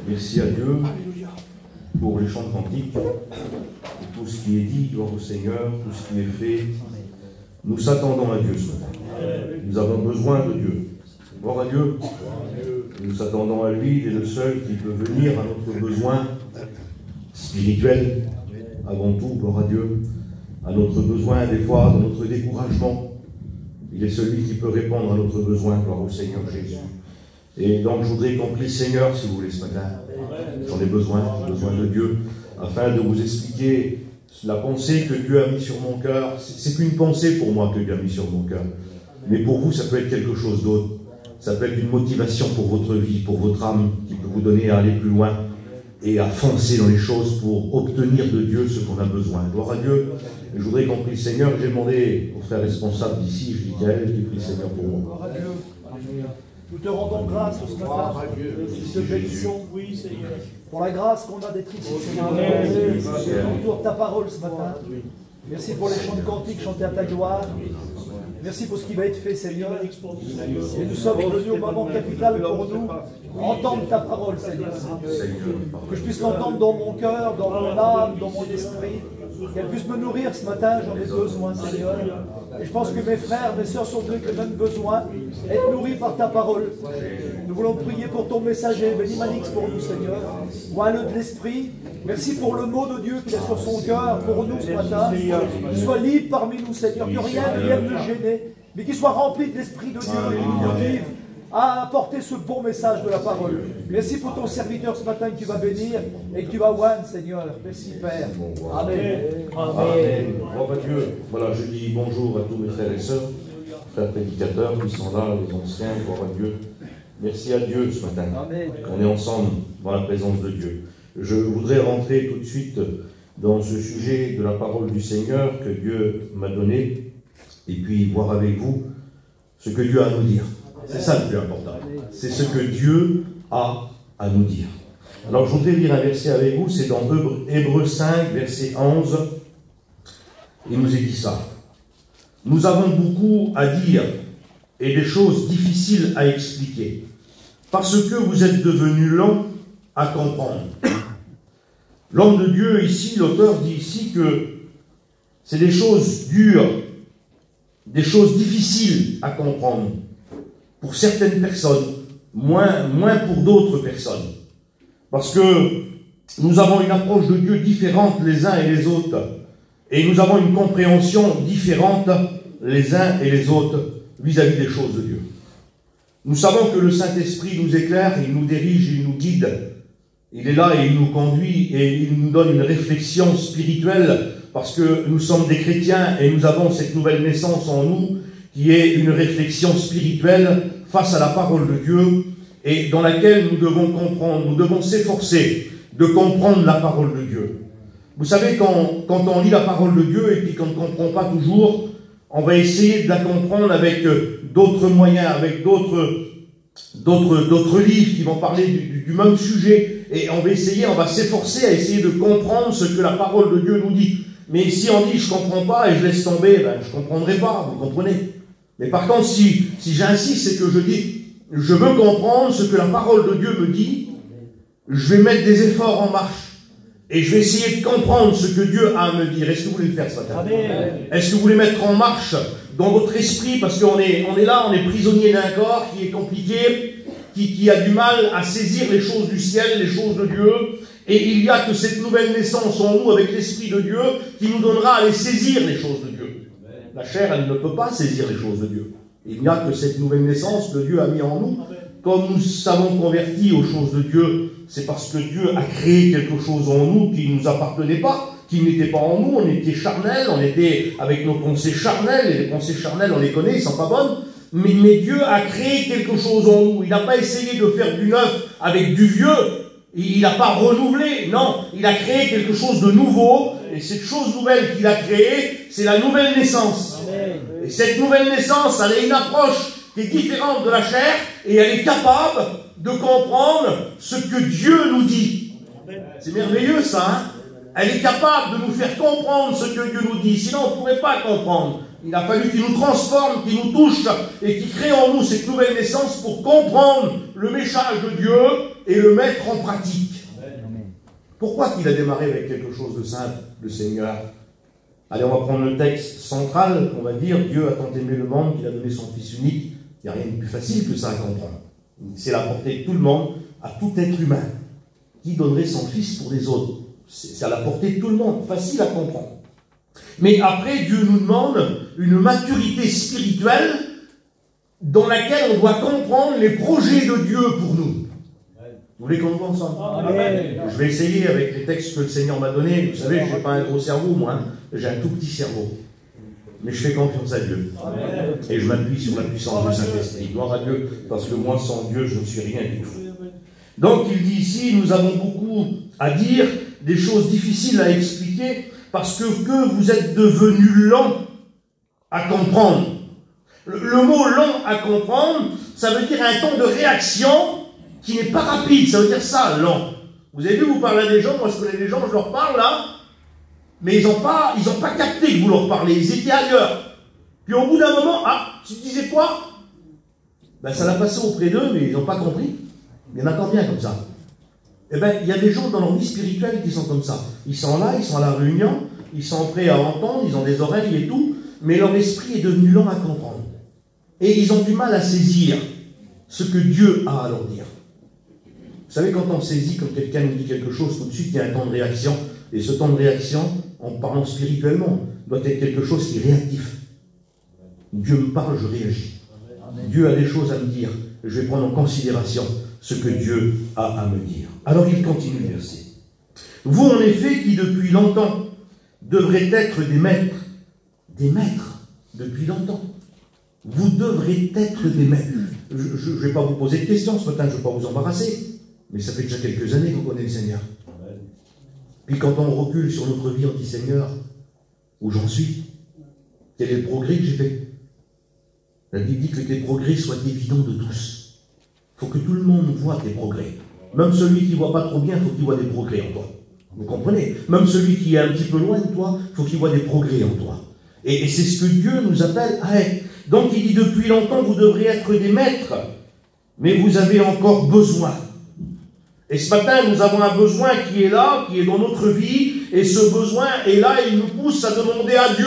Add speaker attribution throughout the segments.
Speaker 1: Merci à Dieu pour les chants de cantiques, et tout ce qui est dit, gloire au Seigneur, tout ce qui est fait. Nous s'attendons à Dieu ce matin. Nous avons besoin de Dieu. Gloire à Dieu. Nous s'attendons à lui, il est le seul qui peut venir à notre besoin spirituel, avant tout, gloire à Dieu, à notre besoin des fois, dans notre découragement. Il est celui qui peut répondre à notre besoin, gloire au Seigneur Jésus. Et donc je voudrais qu'on prie Seigneur, si vous voulez, ce matin. J'en ai besoin, j'ai besoin de Dieu, afin de vous expliquer la pensée que Dieu a mis sur mon cœur. C'est qu'une pensée pour moi que Dieu a mis sur mon cœur. Mais pour vous, ça peut être quelque chose d'autre. Ça peut être une motivation pour votre vie, pour votre âme, qui peut vous donner à aller plus loin et à foncer dans les choses pour obtenir de Dieu ce qu'on a besoin. Gloire à Dieu. Et je voudrais qu'on prie le Seigneur. J'ai demandé au frère responsable d'ici, je dis Gaël, qui prie le Seigneur pour moi.
Speaker 2: Gloire à Dieu. Nous te rendons grâce ce matin. Nous te bénissons, oui, Seigneur, pour la grâce qu'on a d'être ici, Seigneur. Autour de ta parole ce matin. Merci pour les chants de cantiques chantés à ta gloire. Merci pour ce qui va être fait, Seigneur. Et nous sommes venus au moment capital pour nous entendre ta parole, Seigneur. Que je puisse l'entendre dans mon cœur, dans mon âme, dans mon esprit. Qu'elle puisse me nourrir ce matin, j'en ai besoin, Seigneur. Et je pense que mes frères, mes sœurs sont avec le même besoin, être nourris par ta parole. Nous voulons prier pour ton messager, bénis Manix pour nous, Seigneur. Oins-le de l'esprit. Merci pour le mot de Dieu qu'il a sur son cœur pour nous ce matin. Qu'il soit libre parmi nous, Seigneur, que rien ne vienne nous gêner, mais qu'il soit rempli de l'esprit de Dieu et nous motive à apporter ce bon message de la parole. Merci pour ton serviteur ce matin que tu vas bénir et que tu vas oindre, Seigneur. Merci, Père. Amen.
Speaker 1: Amen. Gloire à Dieu. Voilà, je dis bonjour à tous mes frères et sœurs, frères prédicateurs qui sont là, les anciens, gloire à Dieu. Merci à Dieu ce matin.
Speaker 2: Amen.
Speaker 1: On est ensemble dans la présence de Dieu. Je voudrais rentrer tout de suite dans ce sujet de la parole du Seigneur que Dieu m'a donné et puis voir avec vous ce que Dieu a à nous dire. C'est ça le plus important. C'est ce que Dieu a à nous dire. Alors je voudrais lire un verset avec vous, c'est dans Hébreux 5, verset 11. Il nous est dit ça. Nous avons beaucoup à dire et des choses difficiles à expliquer, parce que vous êtes devenus lents à comprendre. L'homme de Dieu ici, l'auteur dit ici que c'est des choses dures, des choses difficiles à comprendre. Pour certaines personnes, moins pour d'autres personnes. Parce que nous avons une approche de Dieu différente les uns et les autres. Et nous avons une compréhension différente les uns et les autres vis-à-vis des choses de Dieu. Nous savons que le Saint-Esprit nous éclaire, il nous dirige, il nous guide. Il est là et il nous conduit et il nous donne une réflexion spirituelle parce que nous sommes des chrétiens et nous avons cette nouvelle naissance en nous qui est une réflexion spirituelle face à la parole de Dieu et dans laquelle nous devons comprendre, nous devons s'efforcer de comprendre la parole de Dieu. Vous savez, quand on lit la parole de Dieu et puis qu'on ne comprend pas toujours, on va essayer de la comprendre avec d'autres moyens, avec d'autres livres qui vont parler du même sujet et on va s'efforcer à essayer de comprendre ce que la parole de Dieu nous dit. Mais si on dit je ne comprends pas et je laisse tomber, je ne comprendrai pas, vous comprenez. Mais par contre, si j'insiste, c'est que je dis, je veux comprendre ce que la parole de Dieu me dit, je vais mettre des efforts en marche, et je vais essayer de comprendre ce que Dieu a à me dire. Est-ce que vous voulez le faire ce matin? Est-ce que vous voulez mettre en marche dans votre esprit, parce qu'on est là, on est prisonnier d'un corps qui est compliqué, qui a du mal à saisir les choses du ciel, les choses de Dieu, et il y a que cette nouvelle naissance en nous avec l'Esprit de Dieu qui nous donnera à les saisir les choses de Dieu. La chair, elle ne peut pas saisir les choses de Dieu. Il n'y a que cette nouvelle naissance que Dieu a mis en nous. Comme nous savons convertis aux choses de Dieu, c'est parce que Dieu a créé quelque chose en nous qui ne nous appartenait pas, qui n'était pas en nous. On était charnel, on était avec nos pensées charnelles, et les pensées charnelles, on les connaît, ils ne sont pas bonnes. Mais Dieu a créé quelque chose en nous. Il n'a pas essayé de faire du neuf avec du vieux. Il n'a pas renouvelé. Non, il a créé quelque chose de nouveau. Et cette chose nouvelle qu'il a créée, c'est la nouvelle naissance. Amen. Et cette nouvelle naissance, elle a une approche qui est différente de la chair. Et elle est capable de comprendre ce que Dieu nous dit. C'est merveilleux ça, hein? Elle est capable de nous faire comprendre ce que Dieu nous dit. Sinon, on ne pourrait pas comprendre. Il a fallu qu'il nous transforme, qu'il nous touche et qu'il crée en nous cette nouvelle naissance pour comprendre le message de Dieu et le mettre en pratique. Pourquoi qu'il a démarré avec quelque chose de simple, le Seigneur? Allez, on va prendre le texte central, on va dire, Dieu a tant aimé le monde qu'il a donné son Fils unique. Il n'y a rien de plus facile que ça à comprendre. C'est la portée de tout le monde, à tout être humain. Qui donnerait son Fils pour les autres? C'est à la portée de tout le monde, facile à comprendre. Mais après, Dieu nous demande une maturité spirituelle dans laquelle on doit comprendre les projets de Dieu pour nous. Vous voulez qu'on le voit ensemble? Amen. Je vais essayer avec les textes que le Seigneur m'a donnés. Vous savez, je n'ai pas un gros cerveau, moi. Hein. J'ai un tout petit cerveau. Mais je fais confiance à Dieu. Amen. Et je m'appuie sur la puissance du Saint-Esprit. Gloire à Dieu, parce que moi, sans Dieu, je ne suis rien du tout. Donc, il dit ici, nous avons beaucoup à dire, des choses difficiles à expliquer, parce que vous êtes devenus lents à comprendre. Le mot lent à comprendre, ça veut dire un temps de réaction qui n'est pas rapide. Ça veut dire ça, lent. Vous avez vu, vous parlez à des gens, moi je connais des gens, je leur parle là, mais ils n'ont pas capté que vous leur parlez, ils étaient ailleurs. Puis au bout d'un moment, ah, tu disais quoi? Ben ça l'a passé auprès d'eux, mais ils n'ont pas compris. Il y en a combien comme ça? Eh bien, il y a des gens dans leur vie spirituelle qui sont comme ça. Ils sont là, ils sont à la réunion, ils sont prêts à entendre, ils ont des oreilles et tout, mais leur esprit est devenu lent à comprendre. Et ils ont du mal à saisir ce que Dieu a à leur dire. Vous savez, quand on saisit, quand quelqu'un nous dit quelque chose, tout de suite, il y a un temps de réaction. Et ce temps de réaction, en parlant spirituellement, doit être quelque chose qui est réactif. Dieu me parle, je réagis. Dieu a des choses à me dire. Je vais prendre en considération ce que Dieu a à me dire. Alors il continue le verset. Vous, en effet, qui depuis longtemps devrez être des maîtres depuis longtemps. Vous devrez être des maîtres. Je ne vais pas vous poser de questions ce matin, je ne vais pas vous embarrasser, mais ça fait déjà quelques années que vous connaissez le Seigneur. Puis quand on recule sur notre vie, on dit Seigneur, où j'en suis? Quel est le progrès que j'ai fait? La Bible dit que tes progrès soient évidents de tous. Il faut que tout le monde voit tes progrès. Même celui qui ne voit pas trop bien, il faut qu'il voit des progrès en toi. Vous comprenez? Même celui qui est un petit peu loin de toi, il faut qu'il voit des progrès en toi. Et c'est ce que Dieu nous appelle à être. Donc il dit, depuis longtemps, vous devrez être des maîtres, mais vous avez encore besoin. Et ce matin, nous avons un besoin qui est là, qui est dans notre vie, et ce besoin est là, et il nous pousse à demander à Dieu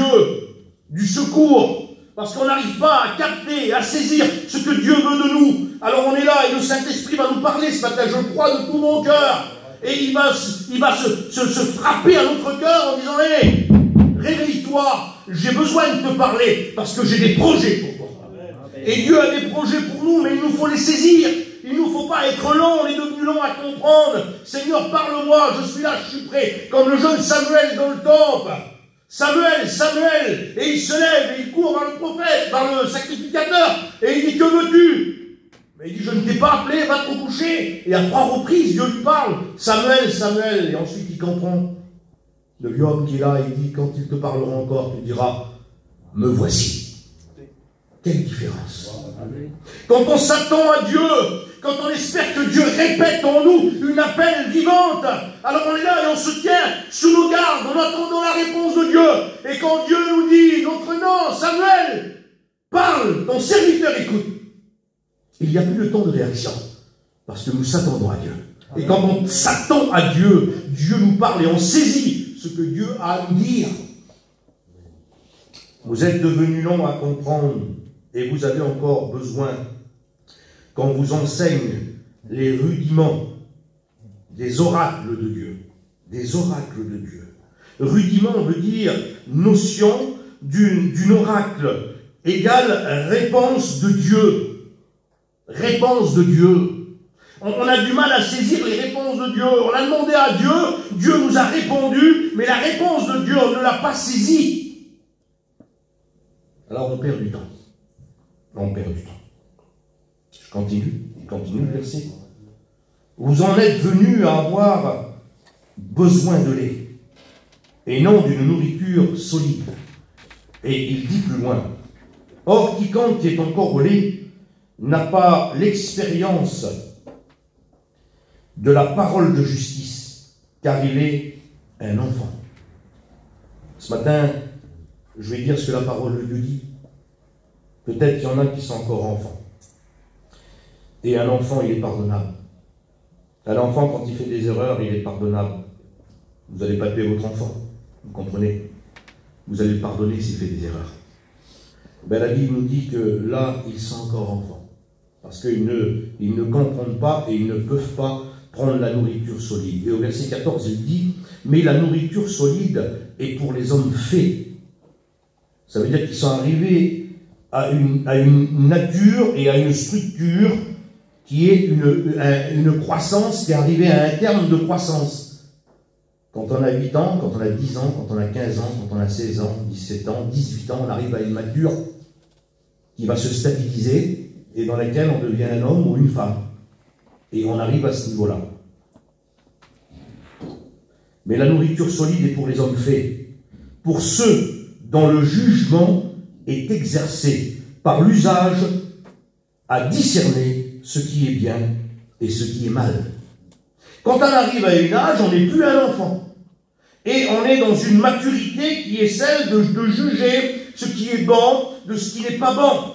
Speaker 1: du secours, parce qu'on n'arrive pas à capter, à saisir ce que Dieu veut de nous. Alors on est là, et le Saint-Esprit va nous parler ce matin, je le crois de tout mon cœur, et il va se frapper à notre cœur en disant, hé, réveille-toi, j'ai besoin de te parler, parce que j'ai des projets pour toi. Et Dieu a des projets pour nous, mais il nous faut les saisir. Il ne nous faut pas être lent, on est devenu lent à comprendre. Seigneur, parle-moi, je suis là, je suis prêt. Comme le jeune Samuel dans le temple. Samuel, Samuel, et il se lève, et il court vers le prophète, vers le sacrificateur, et il dit, que veux-tu? Mais il dit, je ne t'ai pas appelé, va te coucher. Et à 3 reprises, Dieu lui parle, Samuel, Samuel, et ensuite il comprend. Le vieux homme qui est là, il dit, quand il te parlera encore, tu diras, me voici. Quelle différence. Quand on s'attend à Dieu, quand on espère que Dieu répète en nous une appel vivante, alors on est là et on se tient sous nos gardes en attendant la réponse de Dieu. Et quand Dieu nous dit, notre nom, Samuel, parle, ton serviteur écoute. Il n'y a plus de temps de réaction, parce que nous s'attendons à Dieu. Et quand on s'attend à Dieu, Dieu nous parle et on saisit ce que Dieu a à nous dire. Vous êtes devenus longs à comprendre et vous avez encore besoin qu'on vous enseigne les rudiments des oracles de Dieu. Des oracles de Dieu. Rudiment veut dire notion d'une oracle égale réponse de Dieu. Réponse de Dieu. On a du mal à saisir les réponses de Dieu. On a demandé à Dieu, Dieu nous a répondu, mais la réponse de Dieu, on ne l'a pas saisie. Alors on perd du temps. On perd du temps. Je continue le verset. Vous en êtes venus à avoir besoin de lait, et non d'une nourriture solide. Et il dit plus loin, or quiconque est encore au lait n'a pas l'expérience de la parole de justice, car il est un enfant. Ce matin, je vais dire ce que la parole de Dieu dit. Peut-être qu'il y en a qui sont encore enfants. Et un enfant, il est pardonnable. Un enfant, quand il fait des erreurs, il est pardonnable. Vous n'allez pas tuer votre enfant, vous comprenez? Vous allez le pardonner s'il fait des erreurs. Ben, la Bible nous dit que là, ils sont encore enfants. Parce qu'ils ne comprennent pas et ils ne peuvent pas prendre la nourriture solide. Et au verset 14, il dit, mais la nourriture solide est pour les hommes faits. Ça veut dire qu'ils sont arrivés à une nature et à une structure qui est une croissance, qui est arrivée à un terme de croissance. Quand on a 8 ans, quand on a 10 ans, quand on a 15 ans, quand on a 16 ans, 17 ans, 18 ans, on arrive à une mature qui va se stabiliser et dans laquelle on devient un homme ou une femme. Et on arrive à ce niveau-là. Mais la nourriture solide est pour les hommes faits, pour ceux dont le jugement est exercé par l'usage à discerner ce qui est bien et ce qui est mal. Quand on arrive à un âge, on n'est plus un enfant. Et on est dans une maturité qui est celle de juger ce qui est bon de ce qui n'est pas bon.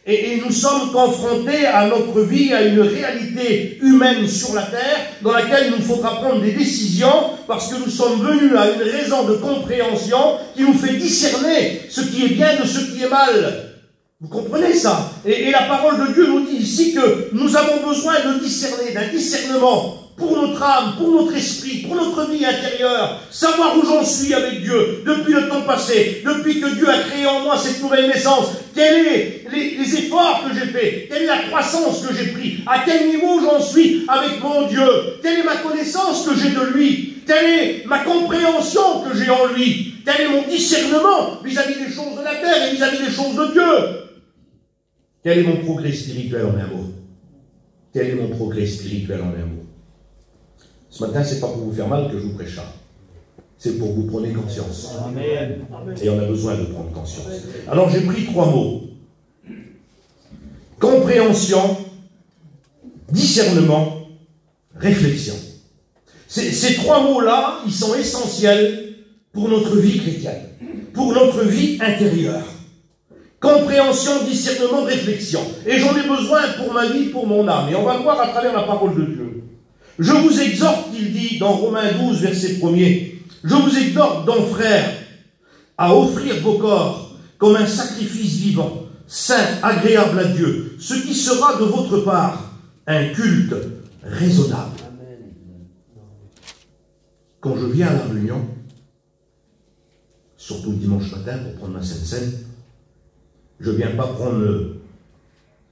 Speaker 1: Et nous sommes confrontés à notre vie, à une réalité humaine sur la terre, dans laquelle il nous faudra prendre des décisions, parce que nous sommes venus à une raison de compréhension qui nous fait discerner ce qui est bien de ce qui est mal. Vous comprenez ça? Et la parole de Dieu nous dit ici que nous avons besoin de discerner, d'un discernement pour notre âme, pour notre esprit, pour notre vie intérieure, savoir où j'en suis avec Dieu depuis le temps passé, depuis que Dieu a créé en moi cette nouvelle naissance, quels sont les efforts que j'ai faits, quelle est la croissance que j'ai pris, à quel niveau j'en suis avec mon Dieu, quelle est ma connaissance que j'ai de lui, quelle est ma compréhension que j'ai en lui, quel est mon discernement vis-à-vis des choses de la terre et vis-à-vis des choses de Dieu. Quel est mon progrès spirituel en un mot? Quel est mon progrès spirituel en un mot? Ce matin, ce n'est pas pour vous faire mal que je vous prêche ça. C'est pour que vous preniez conscience. Amen. Et on a besoin de prendre conscience. Alors j'ai pris 3 mots. Compréhension, discernement, réflexion. Ces 3 mots-là, ils sont essentiels pour notre vie chrétienne, pour notre vie intérieure. Compréhension, discernement, réflexion. Et j'en ai besoin pour ma vie, pour mon âme. Et on va le voir à travers la parole de Dieu. Je vous exhorte, il dit dans Romains 12, verset 1er, je vous exhorte donc, frères, à offrir vos corps comme un sacrifice vivant, saint, agréable à Dieu, ce qui sera de votre part un culte raisonnable. Quand je viens à la réunion, surtout le dimanche matin pour prendre ma Sainte Seine, je ne viens pas prendre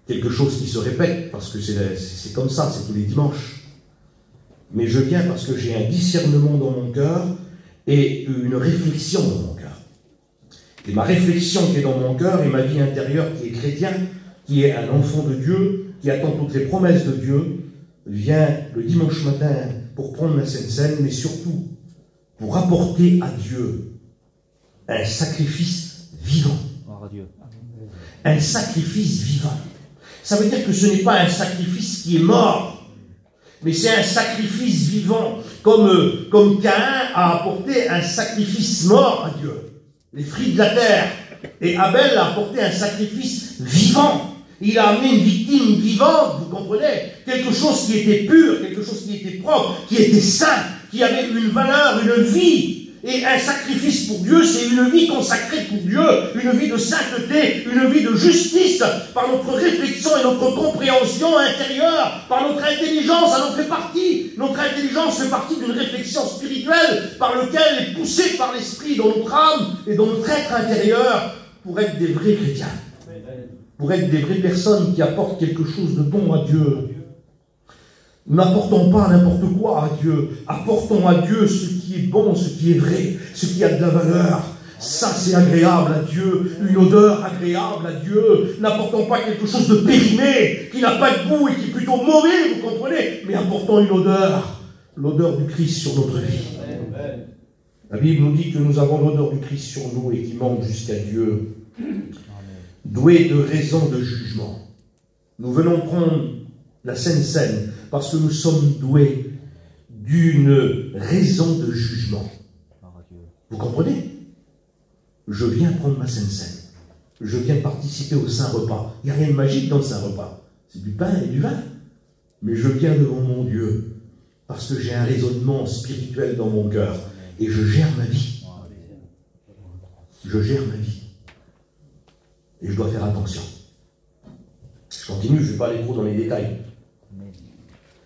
Speaker 1: quelque chose qui se répète, parce que c'est comme ça, c'est tous les dimanches. Mais je viens parce que j'ai un discernement dans mon cœur et une réflexion dans mon cœur. Et ma réflexion qui est dans mon cœur et ma vie intérieure qui est chrétien, qui est un enfant de Dieu, qui attend toutes les promesses de Dieu, vient le dimanche matin pour prendre la Sainte Seine, mais surtout pour apporter à Dieu un sacrifice vivant. Un sacrifice vivant. Ça veut dire que ce n'est pas un sacrifice qui est mort, mais c'est un sacrifice vivant, comme Caïn a apporté un sacrifice mort à Dieu, les fruits de la terre. Et Abel a apporté un sacrifice vivant. Il a amené une victime vivante, vous comprenez? Quelque chose qui était pur, quelque chose qui était propre, qui était saint, qui avait une valeur, une vie. Et un sacrifice pour Dieu, c'est une vie consacrée pour Dieu, une vie de sainteté, une vie de justice, par notre réflexion et notre compréhension intérieure, par notre intelligence, ça en fait partie. Notre intelligence fait partie d'une réflexion spirituelle par laquelle elle est poussée par l'esprit dans notre âme et dans notre être intérieur pour être des vrais chrétiens, pour être des vraies personnes qui apportent quelque chose de bon à Dieu. N'apportons pas n'importe quoi à Dieu. Apportons à Dieu ce qui est bon, ce qui est vrai, ce qui a de la valeur. Ça, c'est agréable à Dieu. Une odeur agréable à Dieu. N'apportons pas quelque chose de périmé, qui n'a pas de goût et qui est plutôt mauvais, vous comprenez? Mais apportons une odeur. L'odeur du Christ sur notre vie. La Bible nous dit que nous avons l'odeur du Christ sur nous et qui monte jusqu'à Dieu. Doués de raison de jugement. Nous venons prendre la Sainte Seine parce que nous sommes doués d'une raison de jugement. Vous comprenez? je viens prendre ma Sainte Seine. Je viens participer au Saint-Repas. Il n'y a rien de magique dans le Saint-Repas. C'est du pain et du vin. Mais je viens devant mon Dieu parce que j'ai un raisonnement spirituel dans mon cœur et je gère ma vie. Je gère ma vie. Et je dois faire attention. Je continue, je ne vais pas aller trop dans les détails.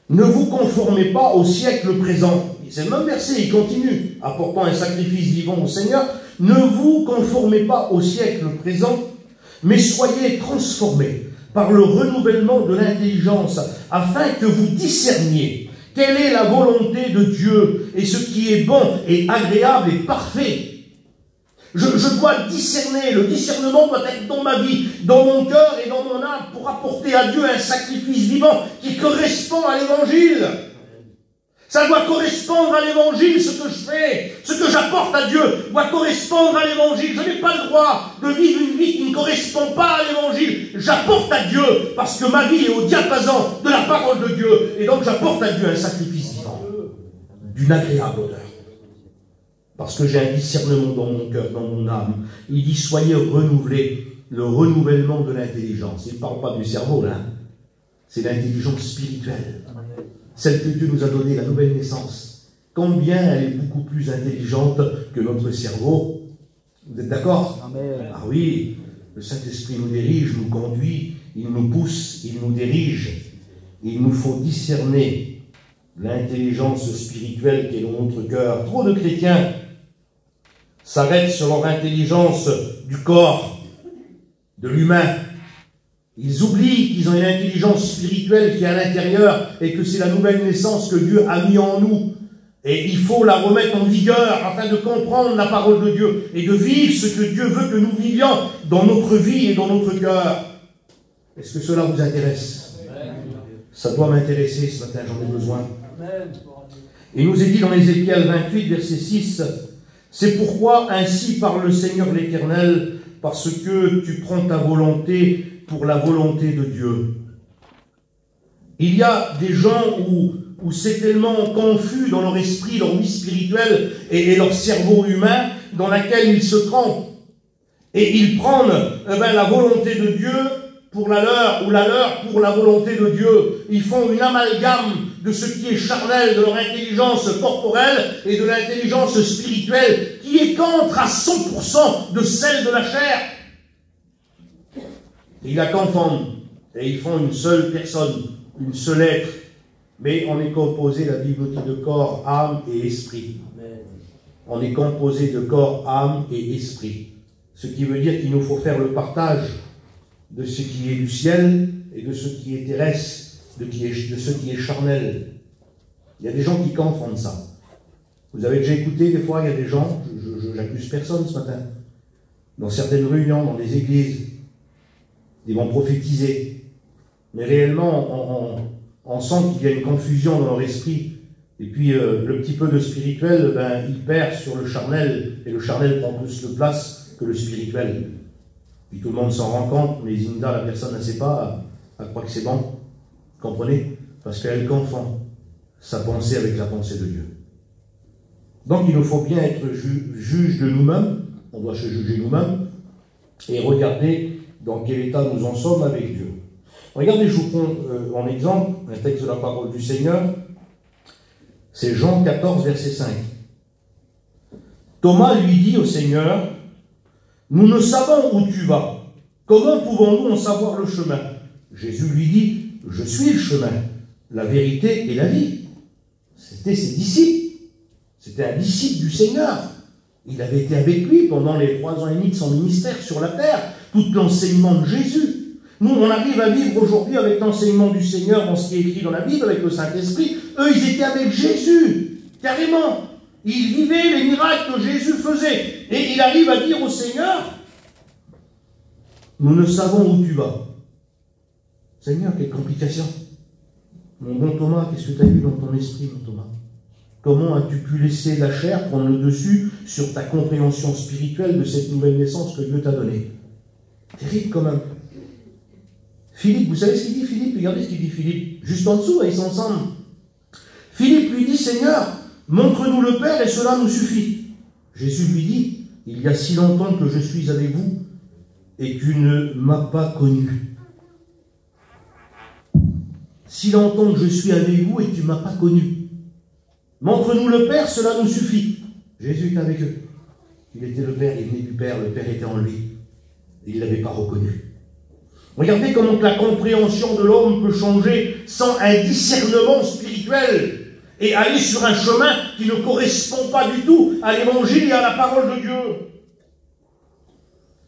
Speaker 1: Ne vous conformez pas au siècle présent. C'est le même verset, il continue. Apportant un sacrifice vivant au Seigneur. Ne vous conformez pas au siècle présent, mais soyez transformés par le renouvellement de l'intelligence, afin que vous discerniez quelle est la volonté de Dieu et ce qui est bon et agréable et parfait. Je dois discerner, le discernement doit être dans ma vie, dans mon cœur et dans mon âme pour apporter à Dieu un sacrifice vivant qui correspond à l'Évangile. Ça doit correspondre à l'Évangile, ce que je fais, ce que j'apporte à Dieu doit correspondre à l'Évangile. Je n'ai pas le droit de vivre une vie qui ne correspond pas à l'Évangile. J'apporte à Dieu parce que ma vie est au diapason de la parole de Dieu. Et donc j'apporte à Dieu un sacrifice vivant, d'une agréable odeur. Parce que j'ai un discernement dans mon cœur, dans mon âme. Il dit, soyez renouvelés, le renouvellement de l'intelligence. Il ne parle pas du cerveau, là. C'est l'intelligence spirituelle. Celle que Dieu nous a donnée, la nouvelle naissance. Combien elle est beaucoup plus intelligente que notre cerveau. Vous êtes d'accord? Ah oui, le Saint-Esprit nous dirige, nous conduit, il nous pousse, il nous dirige. Il nous faut discerner l'intelligence spirituelle qui est dans notre cœur. Trop de chrétiens s'arrêtent sur leur intelligence du corps, de l'humain. Ils oublient qu'ils ont une intelligence spirituelle qui est à l'intérieur et que c'est la nouvelle naissance que Dieu a mis en nous. Et il faut la remettre en vigueur afin de comprendre la parole de Dieu et de vivre ce que Dieu veut que nous vivions dans notre vie et dans notre cœur. Est-ce que cela vous intéresse? Ça doit m'intéresser ce matin, j'en ai besoin. Il nous est dit dans Ézéchiel 28, verset 6, « C'est pourquoi ainsi parle le Seigneur l'Éternel, parce que tu prends ta volonté pour la volonté de Dieu. » Il y a des gens où c'est tellement confus dans leur esprit, leur vie spirituelle et leur cerveau humain, dans laquelle ils se trompent. Et ils prennent la volonté de Dieu pour la leur, ou la leur pour la volonté de Dieu. Ils font une amalgame de ce qui est charnel, de leur intelligence corporelle et de l'intelligence spirituelle, qui est contre à 100% de celle de la chair. Ils la confondent, et ils font une seule personne, une seule être. Mais on est composé, la Bible dit, de corps, âme et esprit. On est composé de corps, âme et esprit. Ce qui veut dire qu'il nous faut faire le partage de ce qui est du ciel et de ce qui est terrestre, de ce qui est charnel. Il y a des gens qui confondent ça. Vous avez déjà écouté, des fois, il y a des gens, je n'accuse personne ce matin, dans certaines réunions, dans des églises, ils vont prophétiser. Mais réellement, on sent qu'il y a une confusion dans leur esprit. Et puis, le petit peu de spirituel, il perd sur le charnel, et le charnel prend plus de place que le spirituel. Puis tout le monde s'en rend compte, mais Zinda, la personne ne sait pas, elle croit que c'est bon. Comprenez? Parce qu'elle confond sa pensée avec la pensée de Dieu. Donc il nous faut bien être juge de nous-mêmes, on doit se juger nous-mêmes, et regarder dans quel état nous en sommes avec Dieu. Regardez, je vous prends en exemple un texte de la parole du Seigneur, c'est Jean 14, verset 5. Thomas lui dit au Seigneur, « Nous ne savons où tu vas. Comment pouvons-nous en savoir le chemin ?» Jésus lui dit, « Je suis le chemin, la vérité et la vie. » C'était ses disciples. C'était un disciple du Seigneur. Il avait été avec lui pendant les 3 ans et demi de son ministère sur la terre, tout l'enseignement de Jésus. Nous, on arrive à vivre aujourd'hui avec l'enseignement du Seigneur dans ce qui est écrit dans la Bible, avec le Saint-Esprit. Eux, ils étaient avec Jésus, carrément. Ils vivaient les miracles que Jésus faisait. Et il arrive à dire au Seigneur, « Nous ne savons où tu vas. » Seigneur, quelle complication. Mon bon Thomas, qu'est-ce que tu as eu dans ton esprit, mon Thomas? Comment as-tu pu laisser la chair prendre le dessus sur ta compréhension spirituelle de cette nouvelle naissance que Dieu t'a donnée? Terrible quand même. Philippe, vous savez ce qu'il dit Philippe? Regardez ce qu'il dit Philippe. Juste en dessous, ils sont ensemble. Philippe lui dit, Seigneur, montre-nous le Père et cela nous suffit. Jésus lui dit, il y a si longtemps que je suis avec vous et tu ne m'as pas connu. Si longtemps que je suis avec vous et tu ne m'as pas connu. Montre-nous le Père, cela nous suffit. Jésus est avec eux. Il était le Père, il venait du Père, le Père était en lui. Il ne l'avait pas reconnu. Regardez comment la compréhension de l'homme peut changer sans un discernement spirituel et aller sur un chemin qui ne correspond pas du tout à l'évangile et à la parole de Dieu.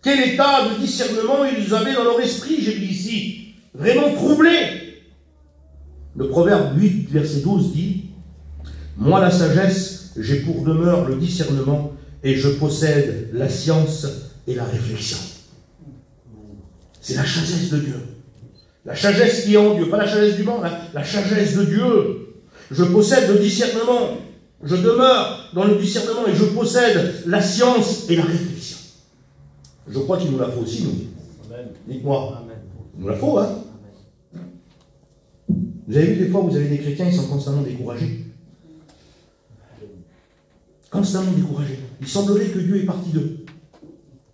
Speaker 1: Quel état de discernement ils avaient dans leur esprit, j'ai dit ici, vraiment troublé. Le Proverbe 8, verset 12 dit « Moi la sagesse, j'ai pour demeure le discernement et je possède la science et la réflexion. » C'est la sagesse de Dieu. La sagesse qui est en Dieu, pas la sagesse du monde, la sagesse de Dieu. Je possède le discernement. Je demeure dans le discernement et je possède la science et la réflexion. Je crois qu'il nous la faut aussi, nous. Dites-moi. Il nous la faut, hein. Vous avez vu des fois, vous avez des chrétiens, ils sont constamment découragés. Constamment découragés. Il semblerait que Dieu est parti d'eux.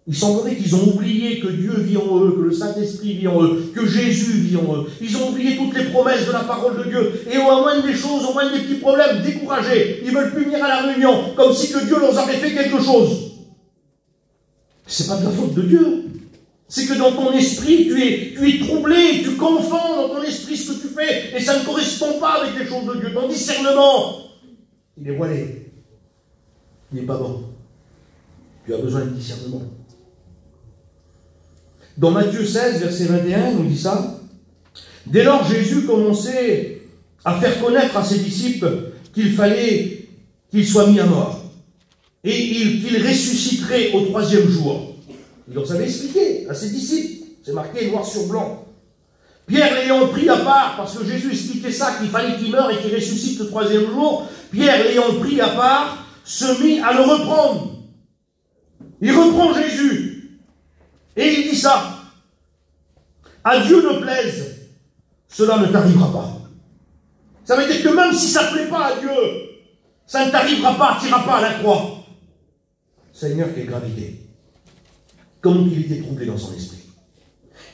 Speaker 1: Il semblerait qu'ils ont oublié que Dieu vit en eux, que le Saint-Esprit vit en eux, que Jésus vit en eux. Ils ont oublié toutes les promesses de la parole de Dieu. Et au moins des choses, au moins des petits problèmes, découragés. Ils ne veulent plus venir à la réunion, comme si que Dieu leur avait fait quelque chose. C'est pas de la faute de Dieu. C'est que dans ton esprit, tu es troublé, tu confonds dans ton esprit ce que tu fais, et ça ne correspond pas avec les choses de Dieu. Ton discernement, il est voilé. Il n'est pas bon. Tu as besoin de discernement. Dans Matthieu 16, verset 21, on dit ça. Dès lors, Jésus commençait à faire connaître à ses disciples qu'il fallait qu'il soit mis à mort et qu'il ressusciterait au 3e jour. Il leur avait expliqué à ses disciples. C'est marqué noir sur blanc. Pierre l'ayant pris à part, parce que Jésus expliquait ça, qu'il fallait qu'il meure et qu'il ressuscite le 3e jour, Pierre l'ayant pris à part, se mit à le reprendre. Il reprend Jésus. Et il dit ça. À Dieu ne plaise, cela ne t'arrivera pas. Ça veut dire que même si ça ne plaît pas à Dieu, ça ne t'arrivera pas, tu n'iras pas à la croix. Seigneur, quelle gravité. Comment il était troublé dans son esprit.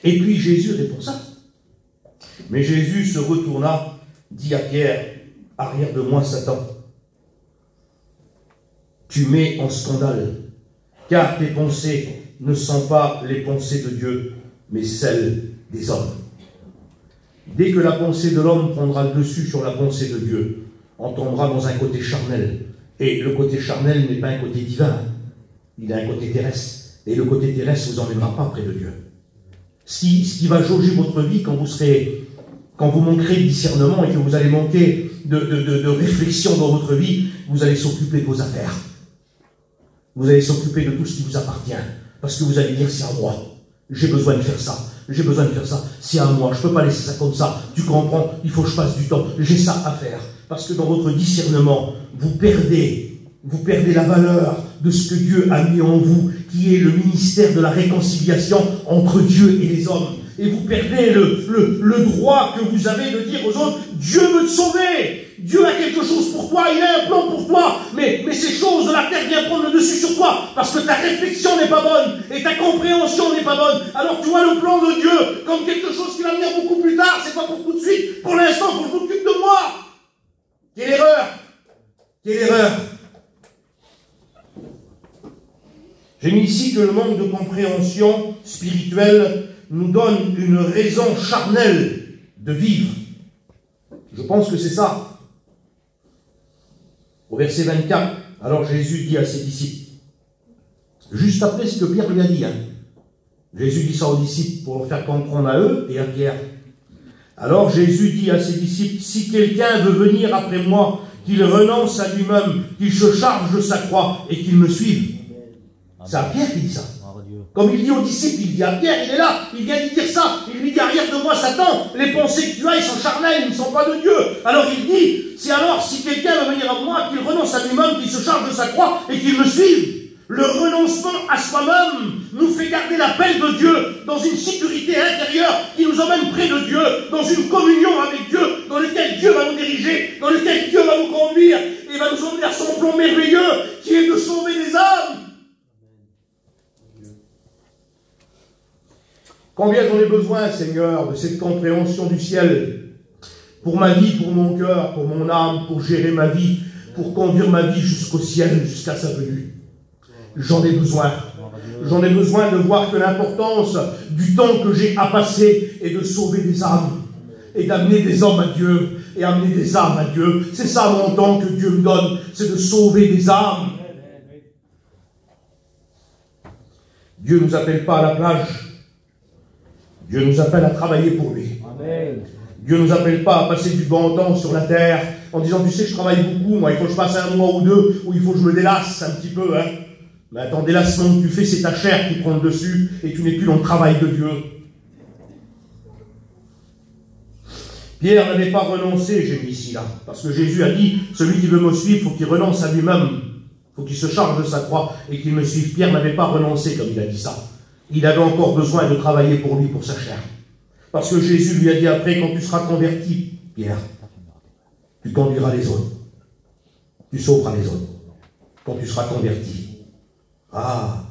Speaker 1: Et puis Jésus répond ça. Mais Jésus se retourna, dit à Pierre, arrière de moi Satan. Tu mets en scandale, car tes pensées ne sont pas les pensées de Dieu, mais celles des hommes. Dès que la pensée de l'homme prendra le dessus sur la pensée de Dieu, on tombera dans un côté charnel. Et le côté charnel n'est pas un côté divin, il a un côté terrestre. Et le côté terrestre ne vous emmènera pas près de Dieu. Ce qui va jauger votre vie quand vous manquerez de discernement et que vous allez manquer de réflexion dans votre vie, vous allez s'occuper de vos affaires. Vous allez s'occuper de tout ce qui vous appartient. Parce que vous allez dire, c'est à moi. J'ai besoin de faire ça. J'ai besoin de faire ça. C'est à moi. Je ne peux pas laisser ça comme ça. Tu comprends? Il faut que je passe du temps. J'ai ça à faire. Parce que dans votre discernement, vous perdez la valeur de ce que Dieu a mis en vous, qui est le ministère de la réconciliation entre Dieu et les hommes. Et vous perdez le droit que vous avez de dire aux autres, Dieu veut te sauver, Dieu a quelque chose pour toi, il a un plan pour toi, mais ces choses de la terre viennent prendre le dessus sur toi, parce que ta réflexion n'est pas bonne, et ta compréhension n'est pas bonne. Alors tu vois le plan de Dieu comme quelque chose qui va venir beaucoup plus tard, c'est pas pour tout de suite, pour l'instant, il faut que je m'occupe de moi. Quelle erreur! Quelle erreur! J'ai mis ici que le manque de compréhension spirituelle nous donne une raison charnelle de vivre. Je pense que c'est ça. Au verset 24, alors Jésus dit à ses disciples, juste après ce que Pierre lui a dit, Jésus dit ça aux disciples pour leur faire comprendre à eux et à Pierre. Alors Jésus dit à ses disciples, si quelqu'un veut venir après moi, qu'il renonce à lui-même, qu'il se charge de sa croix et qu'il me suive. C'est à Pierre qui dit ça. Comme il dit aux disciples, il dit à Pierre, il est là, il vient de dire ça. Il lui dit, arrière de moi Satan, les pensées que tu as, ils sont charnelles, ils ne sont pas de Dieu. Alors il dit, si quelqu'un veut venir à moi, qu'il renonce à lui-même, qu'il se charge de sa croix et qu'il me suive. Le renoncement à soi-même nous fait garder l'appel de Dieu dans une sécurité intérieure qui nous emmène près de Dieu, dans une communion avec Dieu, dans laquelle Dieu va nous diriger, dans laquelle Dieu va nous conduire et va nous emmener à son plan merveilleux qui est de sauver les âmes. Combien j'en ai besoin, Seigneur, de cette compréhension du ciel, pour ma vie, pour mon cœur, pour mon âme, pour gérer ma vie, pour conduire ma vie jusqu'au ciel, jusqu'à sa venue. J'en ai besoin. J'en ai besoin de voir que l'importance du temps que j'ai à passer est de sauver des âmes et d'amener des hommes à Dieu et amener des âmes à Dieu. C'est ça mon temps que Dieu me donne, c'est de sauver des âmes. Dieu ne nous appelle pas à la plage. Dieu nous appelle à travailler pour lui. Amen. Dieu ne nous appelle pas à passer du bon temps sur la terre en disant, tu sais, je travaille beaucoup, moi, il faut que je passe un mois ou deux où il faut que je me délasse un petit peu, hein. Mais attends, délassement que tu fais, c'est ta chair qui prend le dessus et tu n'es plus dans le travail de Dieu. Pierre n'avait pas renoncé, j'ai mis ici là, parce que Jésus a dit, celui qui veut me suivre, il faut qu'il renonce à lui-même, il faut qu'il se charge de sa croix et qu'il me suive. Pierre n'avait pas renoncé comme il a dit ça. Il avait encore besoin de travailler pour lui, pour sa chair. Parce que Jésus lui a dit après, quand tu seras converti, Pierre, tu conduiras les autres. Tu sauveras les autres. Quand tu seras converti. Ah,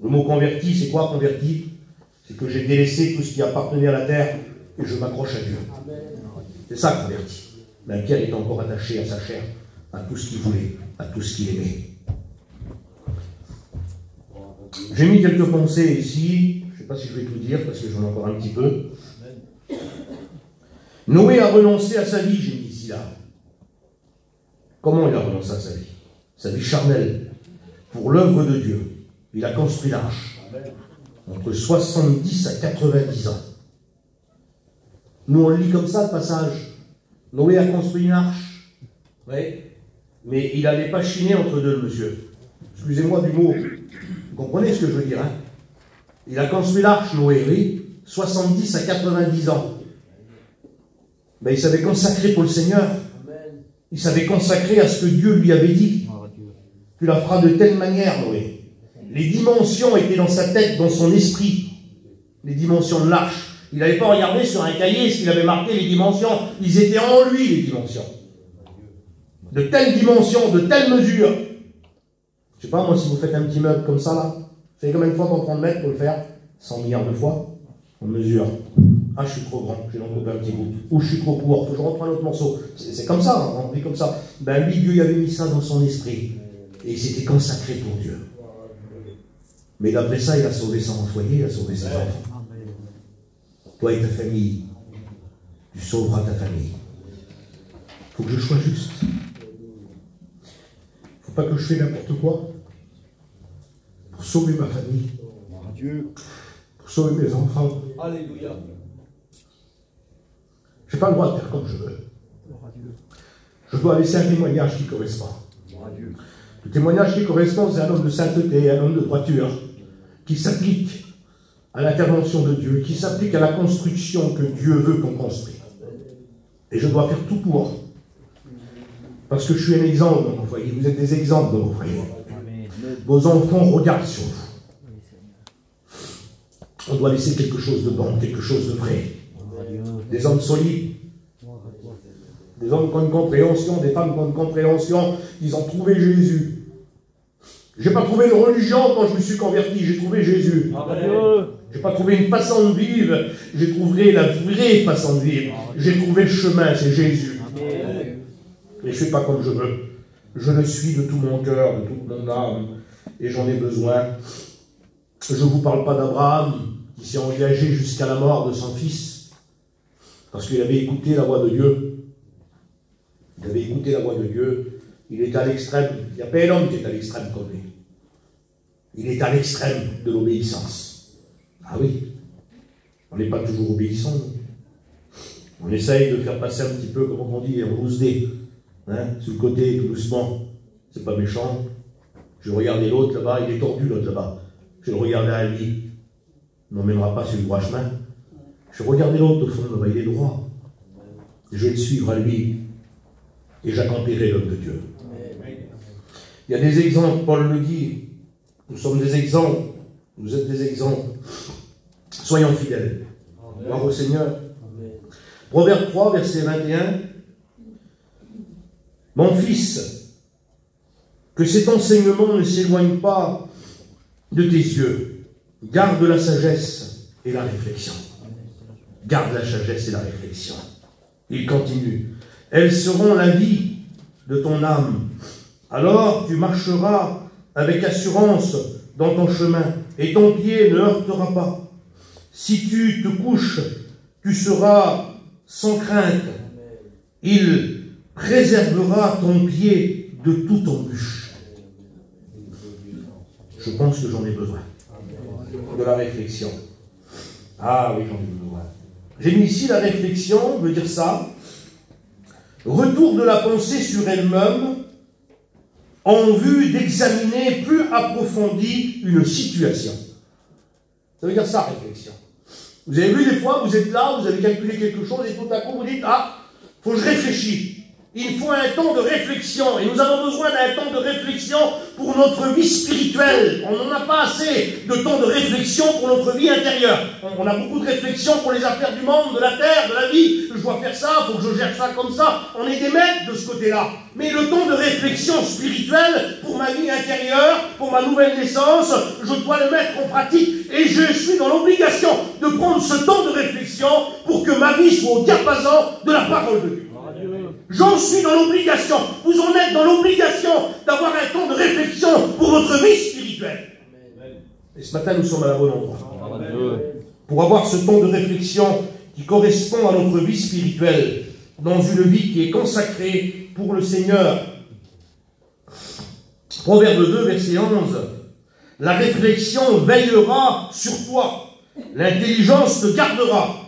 Speaker 1: le mot converti, c'est quoi converti? C'est que j'ai délaissé tout ce qui appartenait à la terre et je m'accroche à Dieu. C'est ça converti. Mais Pierre était encore attaché à sa chair, à tout ce qu'il voulait, à tout ce qu'il aimait. J'ai mis quelques pensées ici, je ne sais pas si je vais tout dire parce que j'en ai encore un petit peu. Noé a renoncé à sa vie, j'ai mis ici là. Comment il a renoncé à sa vie? Sa vie charnelle. Pour l'œuvre de Dieu. Il a construit l'arche. Entre 70 à 90 ans. Nous, on le lit comme ça, le passage. Noé a construit une arche. Oui. Mais il n'allait pas chiner entre deux, le monsieur. Excusez-moi du mot. Vous comprenez ce que je veux dire, hein? Il a construit l'arche, Noé, oui. 70 à 90 ans. Ben, il s'avait consacré pour le Seigneur. Il s'avait consacré à ce que Dieu lui avait dit. Tu la feras de telle manière, Noé. Les dimensions étaient dans sa tête, dans son esprit. Les dimensions de l'arche. Il n'avait pas regardé sur un cahier ce qu'il avait marqué, les dimensions. Ils étaient en lui, les dimensions. De telles dimensions, de telles mesures. Je ne sais pas, moi, si vous faites un petit meuble comme ça, là, vous savez combien de fois qu'on prend de mètres pour le faire? 100 milliards de fois. On mesure. Ah, je suis trop grand, j'ai donc un petit bout. Ou je suis trop court, faut que je reprends un autre morceau. C'est comme ça, hein, on vit comme ça. Ben lui, Dieu, il avait mis ça dans son esprit. Et il s'était consacré pour Dieu. Mais d'après ça, il a sauvé son foyer, il a sauvé ses enfants. Toi et ta famille, tu sauveras ta famille. Il faut que je sois juste. Il ne faut pas que je fasse n'importe quoi pour sauver ma famille. Pour sauver mes enfants.
Speaker 2: Alléluia.
Speaker 1: Je n'ai pas le droit de faire comme je veux. Je dois laisser un témoignage qui correspond. Le témoignage qui correspond, c'est un homme de sainteté, un homme de droiture, qui s'applique à l'intervention de Dieu, qui s'applique à la construction que Dieu veut qu'on construise. Et je dois faire tout pour. Parce que je suis un exemple dans mon foyer. Vous êtes des exemples dans vos foyers. Vos enfants regardent sur vous. On doit laisser quelque chose de bon, quelque chose de vrai. Des hommes solides. Des hommes qui ont une compréhension, des femmes qui ont une compréhension, ils ont trouvé Jésus. Je n'ai pas trouvé une religion quand je me suis converti, j'ai trouvé Jésus. Je n'ai pas trouvé une façon de vivre, j'ai trouvé la vraie façon de vivre. J'ai trouvé le chemin, c'est Jésus. Et je ne fais pas comme je veux. Je le suis de tout mon cœur, de toute mon âme, et j'en ai besoin. Je ne vous parle pas d'Abraham, qui s'est engagé jusqu'à la mort de son fils, parce qu'il avait écouté la voix de Dieu. Il avait écouté la voix de Dieu, il était à l'extrême. Il n'y a pas un homme qui est à l'extrême comme lui. Il est à l'extrême de l'obéissance. Ah oui, on n'est pas toujours obéissant. On essaye de faire passer un petit peu, comme on dit, en loose day, hein, sur le côté, tout doucement. C'est pas méchant. Je regardais l'autre là-bas, il est tordu l'autre là-bas. Je le regardais à lui. Il ne m'emmènera pas sur le droit chemin. Je regardais l'autre au fond là-bas, il est droit. Je vais le suivre à lui. Et j'accomplirai l'œuvre de Dieu. Il y a des exemples, Paul le dit. Nous sommes des exemples. Vous êtes des exemples. Soyons fidèles. Gloire au Seigneur. Proverbe 3, verset 21. Mon fils, que cet enseignement ne s'éloigne pas de tes yeux. Garde la sagesse et la réflexion. Garde la sagesse et la réflexion. Il continue. Elles seront la vie de ton âme. Alors tu marcheras avec assurance dans ton chemin, et ton pied ne heurtera pas. Si tu te couches, tu seras sans crainte. Il préservera ton pied de toute embûche. Je pense que j'en ai besoin. De la réflexion. Ah oui, j'en ai besoin. J'ai mis ici la réflexion, veut dire ça. Retour de la pensée sur elle-même en vue d'examiner plus approfondie une situation. Ça veut dire ça, réflexion. Vous avez vu des fois, vous êtes là, vous avez calculé quelque chose et tout à coup vous dites, ah, il faut que je réfléchisse. Il faut un temps de réflexion. Et nous avons besoin d'un temps de réflexion pour notre vie spirituelle. On n'en a pas assez de temps de réflexion pour notre vie intérieure. On a beaucoup de réflexion pour les affaires du monde, de la terre, de la vie. Je dois faire ça, il faut que je gère ça comme ça. On est des maîtres de ce côté-là. Mais le temps de réflexion spirituelle pour ma vie intérieure, pour ma nouvelle naissance, je dois le mettre en pratique. Et je suis dans l'obligation de prendre ce temps de réflexion pour que ma vie soit au diapason de la parole de Dieu. J'en suis dans l'obligation, vous en êtes dans l'obligation d'avoir un temps de réflexion pour votre vie spirituelle. Et ce matin, nous sommes à la bonne endroit. Pour avoir ce temps de réflexion qui correspond à notre vie spirituelle, dans une vie qui est consacrée pour le Seigneur. Proverbe 2, verset 11. La réflexion veillera sur toi. L'intelligence te gardera.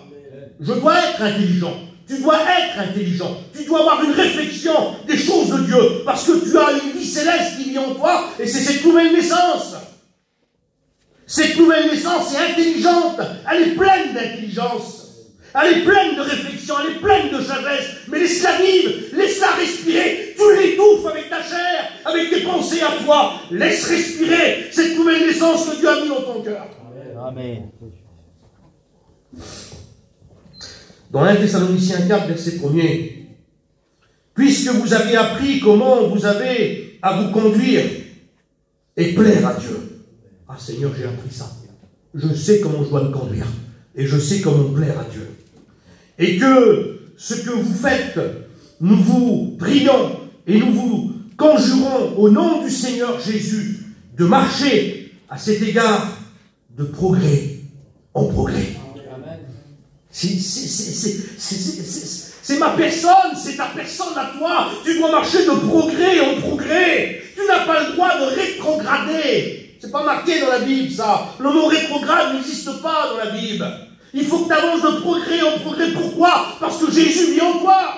Speaker 1: Je dois être intelligent. Tu dois être intelligent. Tu dois avoir une réflexion des choses de Dieu. Parce que tu as une vie céleste qui vit en toi. Et c'est cette nouvelle naissance. Cette nouvelle naissance est intelligente. Elle est pleine d'intelligence. Elle est pleine de réflexion. Elle est pleine de sagesse. Mais laisse-la vivre. Laisse-la respirer. Tu l'étouffes avec ta chair. Avec tes pensées à toi. Laisse respirer cette nouvelle naissance que Dieu a mis dans ton cœur.
Speaker 2: Amen.
Speaker 1: Dans 1 Thessaloniciens 4, verset 1er, puisque vous avez appris comment vous avez à vous conduire et plaire à Dieu. Ah Seigneur, j'ai appris ça. Je sais comment je dois me conduire. Et je sais comment plaire à Dieu. Et que ce que vous faites, nous vous prions et nous vous conjurons au nom du Seigneur Jésus de marcher à cet égard de progrès en progrès. C'est ma personne, c'est ta personne à toi. Tu dois marcher de progrès en progrès. Tu n'as pas le droit de rétrograder. C'est pas marqué dans la Bible, ça. Le mot rétrograde n'existe pas dans la Bible. Il faut que tu avances de progrès en progrès. Pourquoi? Parce que Jésus vit en toi.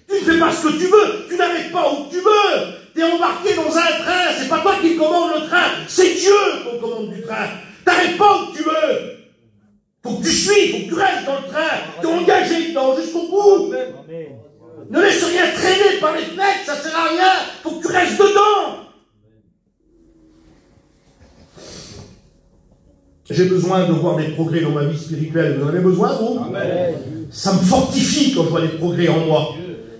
Speaker 1: Tu ne fais pas ce que tu veux. Tu n'arrêtes pas où tu veux. Tu es embarqué dans un train. C'est pas toi qui commande le train. C'est Dieu qui commande du train. T'arrêtes pas où tu veux. Faut que tu suives, faut que tu restes dans le train. Tu es engagé dedans jusqu'au bout. Amen. Ne laisse rien traîner par les fenêtres, ça ne sert à rien. Faut que tu restes dedans. J'ai besoin de voir des progrès dans ma vie spirituelle. Vous en avez besoin, vous? Amen. Ça me fortifie quand je vois des progrès en moi.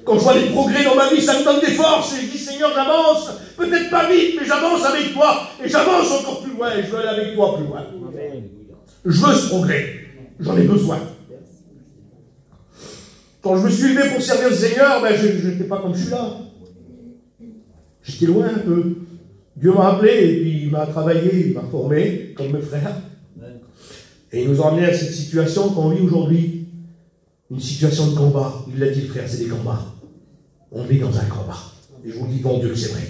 Speaker 1: Quand je vois des progrès dans ma vie, ça me donne des forces. Et je dis, Seigneur, j'avance. Peut-être pas vite, mais j'avance avec toi. Et j'avance encore plus loin. Et je veux aller avec toi plus loin. Amen. Je veux ce progrès. J'en ai besoin. Quand je me suis levé pour servir le Seigneur, ben je n'étais pas comme je suis là. J'étais loin un peu. Dieu m'a appelé et puis il m'a travaillé, il m'a formé, comme mes frères. Et il nous a emmenés à cette situation qu'on vit aujourd'hui. Une situation de combat. Il l'a dit, frère, c'est des combats. On est dans un combat. Et je vous le dis, bon Dieu, c'est vrai.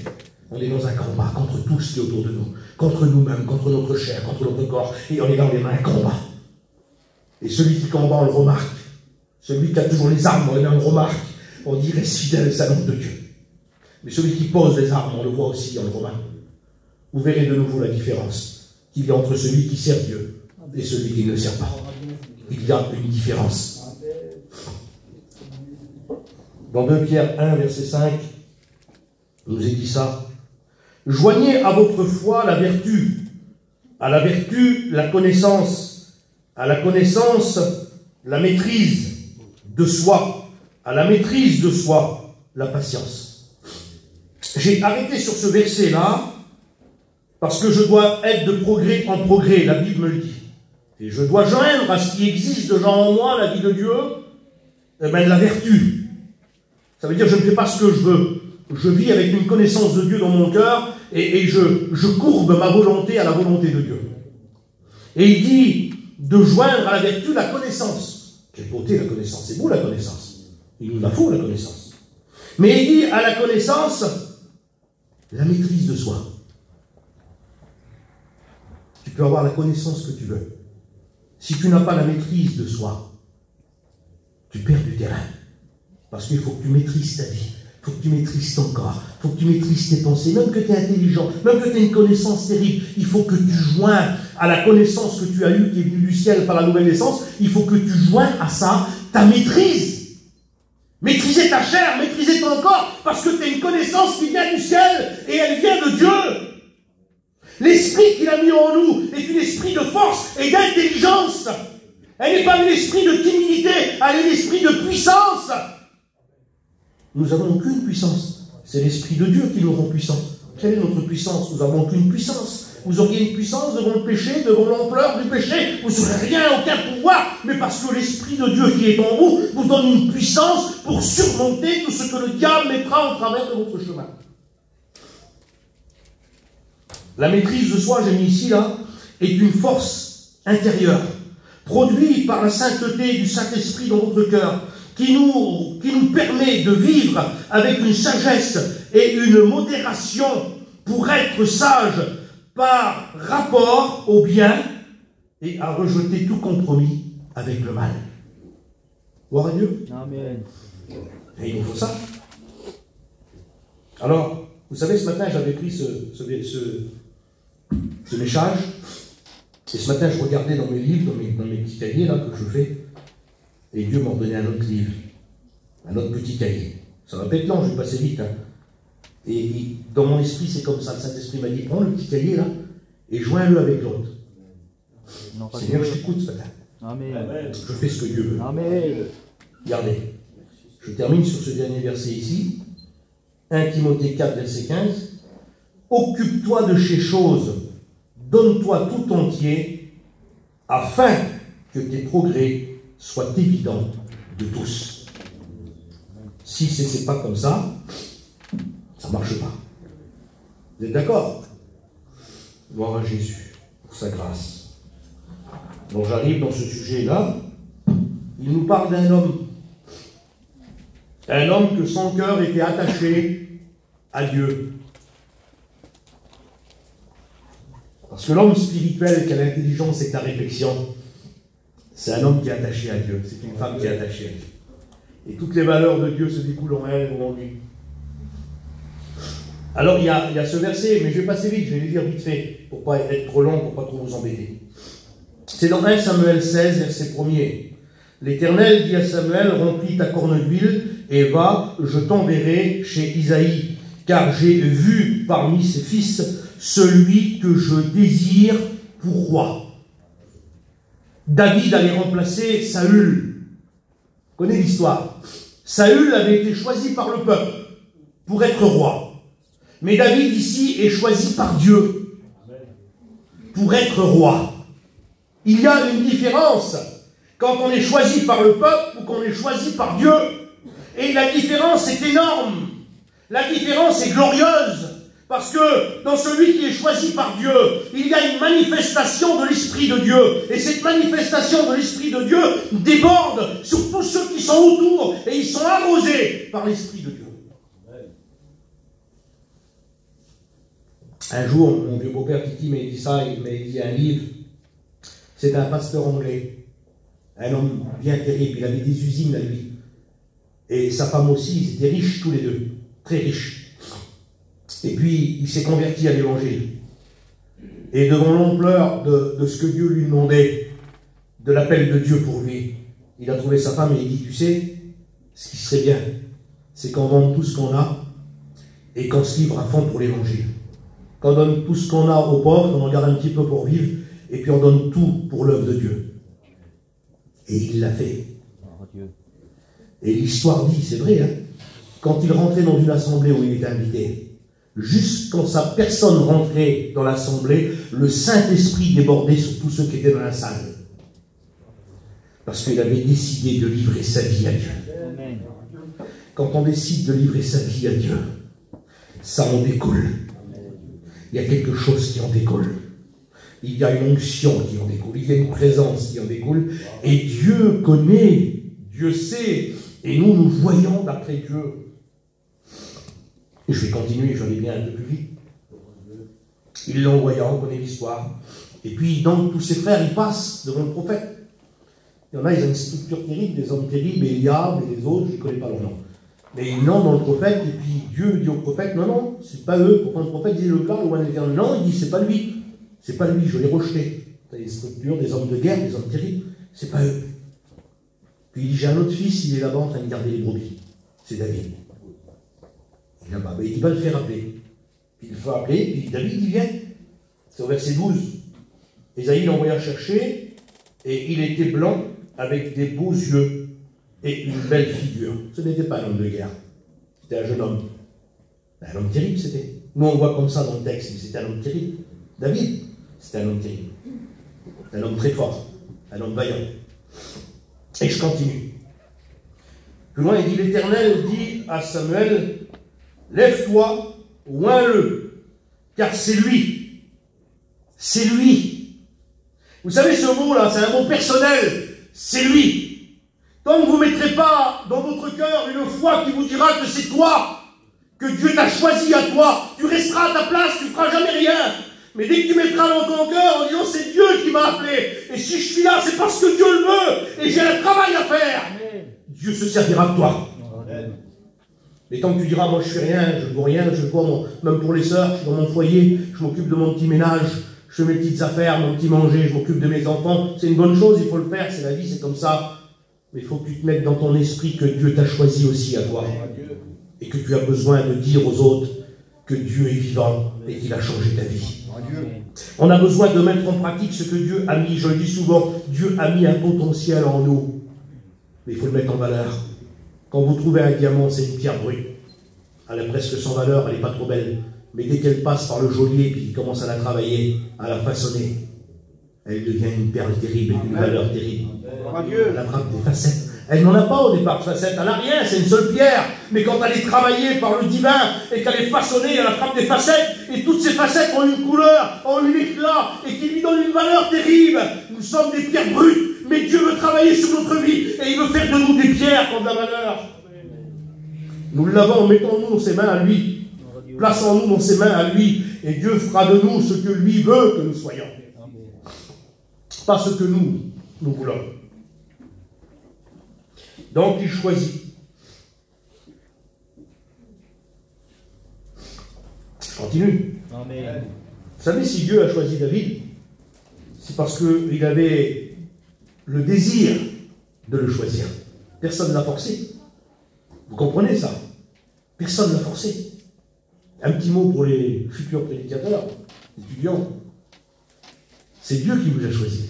Speaker 1: On est dans un combat contre tout ce qui est autour de nous. Contre nous-mêmes, contre notre chair, contre notre corps. Et on est dans les mains un combat. Et celui qui combat, on le remarque. Celui qui a toujours les armes, on le remarque. On dit, reste fidèle et s'annonce de Dieu. Mais celui qui pose les armes, on le voit aussi, on le remarque. Vous verrez de nouveau la différence qu'il y a entre celui qui sert Dieu et celui qui ne le sert pas. Il y a une différence. Dans 2 Pierre 1, verset 5, il nous est dit ça. Joignez à votre foi la vertu, à la vertu la connaissance, à la connaissance la maîtrise de soi, à la maîtrise de soi la patience. J'ai arrêté sur ce verset-là parce que je dois être de progrès en progrès, la Bible me le dit. et je dois joindre à ce qui existe déjà en moi, la vie de Dieu, eh bien, de la vertu. Ça veut dire que je ne fais pas ce que je veux. Je vis avec une connaissance de Dieu dans mon cœur et je courbe ma volonté à la volonté de Dieu. Et il dit de joindre à la vertu la connaissance. Quelle beauté la connaissance, c'est beau la connaissance. Il nous la faut la connaissance. Mais il dit à la connaissance, la maîtrise de soi. Tu peux avoir la connaissance que tu veux. Si tu n'as pas la maîtrise de soi, tu perds du terrain. Parce qu'il faut que tu maîtrises ta vie. Il faut que tu maîtrises ton corps. Il faut que tu maîtrises tes pensées. Même que tu es intelligent, même que tu aies une connaissance terrible, il faut que tu joins à la connaissance que tu as eue, qui est venue du ciel par la nouvelle naissance, il faut que tu joins à ça ta maîtrise. Maîtriser ta chair, maîtriser ton corps, parce que tu as une connaissance qui vient du ciel et elle vient de Dieu. L'esprit qu'il a mis en nous est un esprit de force et d'intelligence. Elle n'est pas un esprit de timidité, elle est un esprit de puissance. Nous n'avons aucune puissance. C'est l'Esprit de Dieu qui nous rend puissants. Quelle est notre puissance? Nous n'avons aucune puissance. Vous auriez une puissance devant le péché, devant l'ampleur du péché. Vous n'aurez rien, aucun pouvoir. Mais parce que l'Esprit de Dieu qui est en vous, vous donne une puissance pour surmonter tout ce que le diable mettra en travers de votre chemin. La maîtrise de soi, j'ai mis ici, là, est une force intérieure, produite par la sainteté du Saint-Esprit dans votre cœur, qui nous permet de vivre avec une sagesse et une modération pour être sage par rapport au bien et à rejeter tout compromis avec le mal. Gloire à Dieu.
Speaker 2: Amen.
Speaker 1: Et il nous faut ça. Alors, vous savez, ce matin, j'avais pris ce message, et ce matin, je regardais dans mes livres, dans mes petits cahiers là, que je fais, et Dieu m'a donné un autre livre, un autre petit cahier. Ça va peut-être long, je vais passer vite. Hein. Et dans mon esprit, c'est comme ça. Le Saint-Esprit m'a dit, prends le petit cahier là, et joins-le avec l'autre. Seigneur, je t'écoute ce matin. Amen. Je fais ce que Dieu veut.
Speaker 2: Amen.
Speaker 1: Regardez, je termine sur ce dernier verset ici. 1 Timothée 4, verset 15. Occupe-toi de ces choses, donne-toi tout entier, afin que tes progrès soient évidents de tous. Si ce n'est pas comme ça, ça ne marche pas. Vous êtes d'accord? Gloire à Jésus pour sa grâce. Donc j'arrive dans ce sujet-là. Il nous parle d'un homme. Un homme que son cœur était attaché à Dieu. Parce que l'homme spirituel qui a l'intelligence et la réflexion, c'est un homme qui est attaché à Dieu. C'est une femme qui est attachée à Dieu. Et toutes les valeurs de Dieu se découlent en elle ou en lui. Alors il y a ce verset, mais je vais passer vite, je vais le lire vite fait, pour ne pas être trop long, pour ne pas trop vous embêter. C'est dans 1 Samuel 16, verset 1er. L'Éternel dit à Samuel, remplis ta corne d'huile et va, je t'enverrai chez Isaïe, car j'ai vu parmi ses fils celui que je désire pour roi. David allait remplacer Saül. Vous connaissez l'histoire. Saül avait été choisi par le peuple pour être roi. Mais David ici est choisi par Dieu pour être roi. Il y a une différence quand on est choisi par le peuple ou qu'on est choisi par Dieu. Et la différence est énorme. La différence est glorieuse. Parce que dans celui qui est choisi par Dieu, il y a une manifestation de l'Esprit de Dieu. Et cette manifestation de l'Esprit de Dieu déborde sur tous ceux qui sont autour. Et ils sont arrosés par l'Esprit de Dieu. Un jour, mon vieux beau-père Titi m'a dit ça, il m'a dit un livre. C'est un pasteur anglais. Un homme bien terrible. Il avait des usines à lui. Et sa femme aussi, ils étaient riches tous les deux. Très riches. Et puis, il s'est converti à l'évangile. Et devant l'ampleur de ce que Dieu lui demandait, de l'appel de Dieu pour lui, il a trouvé sa femme et il dit, tu sais, ce qui serait bien, c'est qu'on vende tout ce qu'on a et qu'on se livre à fond pour l'évangile. Qu'on donne tout ce qu'on a aux pauvres, qu'on en garde un petit peu pour vivre, et puis on donne tout pour l'œuvre de Dieu. Et il l'a fait. Et l'histoire dit, c'est vrai, hein, quand il rentrait dans une assemblée où il était invité, juste quand sa personne rentrait dans l'assemblée, le Saint-Esprit débordait sur tous ceux qui étaient dans la salle. Parce qu'il avait décidé de livrer sa vie à Dieu. Quand on décide de livrer sa vie à Dieu, ça en découle. Il y a quelque chose qui en découle. Il y a une onction qui en découle. Il y a une présence qui en découle. Et Dieu connaît, Dieu sait. Et nous voyons d'après Dieu. Et je vais continuer, j'en ai bien un peu plus vite. Il l'a envoyé, on connaît l'histoire. Et puis, donc, tous ses frères, ils passent devant le prophète. Il y en a, ils ont une structure terrible, des hommes terribles, Eliab et les autres, je ne connais pas leur nom. Mais ils n'ont dans le prophète, et puis Dieu dit au prophète, non, non, c'est pas eux. Pourtant le prophète dit, le là, le loin de l'éternel. Non, il dit, c'est pas lui. C'est pas lui, je l'ai rejeté. Des structures, des hommes de guerre, des hommes terribles, c'est pas eux. Puis il dit, j'ai un autre fils, il est là-bas en train de garder les brebis. C'est David. Il est là-bas, ben, il va le faire appeler. Puis il le fait appeler, puis David, il vient. C'est au verset 12. Ésaïe l'envoya chercher, et il était blanc, avec des beaux yeux et une belle figure. Ce n'était pas un homme de guerre, c'était un jeune homme. Un homme terrible, c'était. Nous, on voit comme ça dans le texte, mais c'était un homme terrible. David, c'était un homme terrible. Un homme très fort, un homme vaillant. Et je continue. Plus loin, il dit, l'Éternel dit à Samuel, lève-toi, oins-le, car c'est lui. C'est lui. Vous savez, ce mot-là, c'est un mot personnel. C'est lui. Tant que vous ne mettrez pas dans votre cœur une foi qui vous dira que c'est toi, que Dieu t'a choisi à toi, tu resteras à ta place, tu ne feras jamais rien. Mais dès que tu mettras dans ton cœur en disant c'est Dieu qui m'a appelé, et si je suis là, c'est parce que Dieu le veut, et j'ai un travail à faire, Dieu se servira de toi. Mais tant que tu diras, moi je fais rien, je ne vaux rien, je ne vois, même pour les sœurs, je suis dans mon foyer, je m'occupe de mon petit ménage, je fais mes petites affaires, mon petit manger, je m'occupe de mes enfants, c'est une bonne chose, il faut le faire, c'est la vie, c'est comme ça. Mais il faut que tu te mettes dans ton esprit que Dieu t'a choisi aussi à toi. Et que tu as besoin de dire aux autres que Dieu est vivant et qu'il a changé ta vie. On a besoin de mettre en pratique ce que Dieu a mis. Je le dis souvent, Dieu a mis un potentiel en nous. Mais il faut le mettre en valeur. Quand vous trouvez un diamant, c'est une pierre brute. Elle est presque sans valeur, elle n'est pas trop belle. Mais dès qu'elle passe par le geôlier, puis qu'il commence à la travailler, à la façonner, elle devient une perle terrible et une valeur terrible. Elle attrape des facettes. Elle n'en a pas au départ de facettes, elle n'a rien, c'est une seule pierre. Mais quand elle est travaillée par le divin et qu'elle est façonnée, elle attrape des facettes. Et toutes ces facettes ont une couleur, ont un éclat et qui lui donne une valeur terrible. Nous sommes des pierres brutes, mais Dieu veut travailler sur notre vie et il veut faire de nous des pierres qui ont de la valeur. Nous l'avons, mettons-nous dans ses mains à lui. Plaçons-nous dans ses mains à lui et Dieu fera de nous ce que lui veut que nous soyons. Pas ce que nous voulons. Donc il choisit. Je continue. Amen. Vous savez, si Dieu a choisi David, c'est parce qu'il avait le désir de le choisir. Personne ne l'a forcé. Vous comprenez ça? Personne ne l'a forcé. Un petit mot pour les futurs prédicateurs, étudiants. C'est Dieu qui vous a choisi.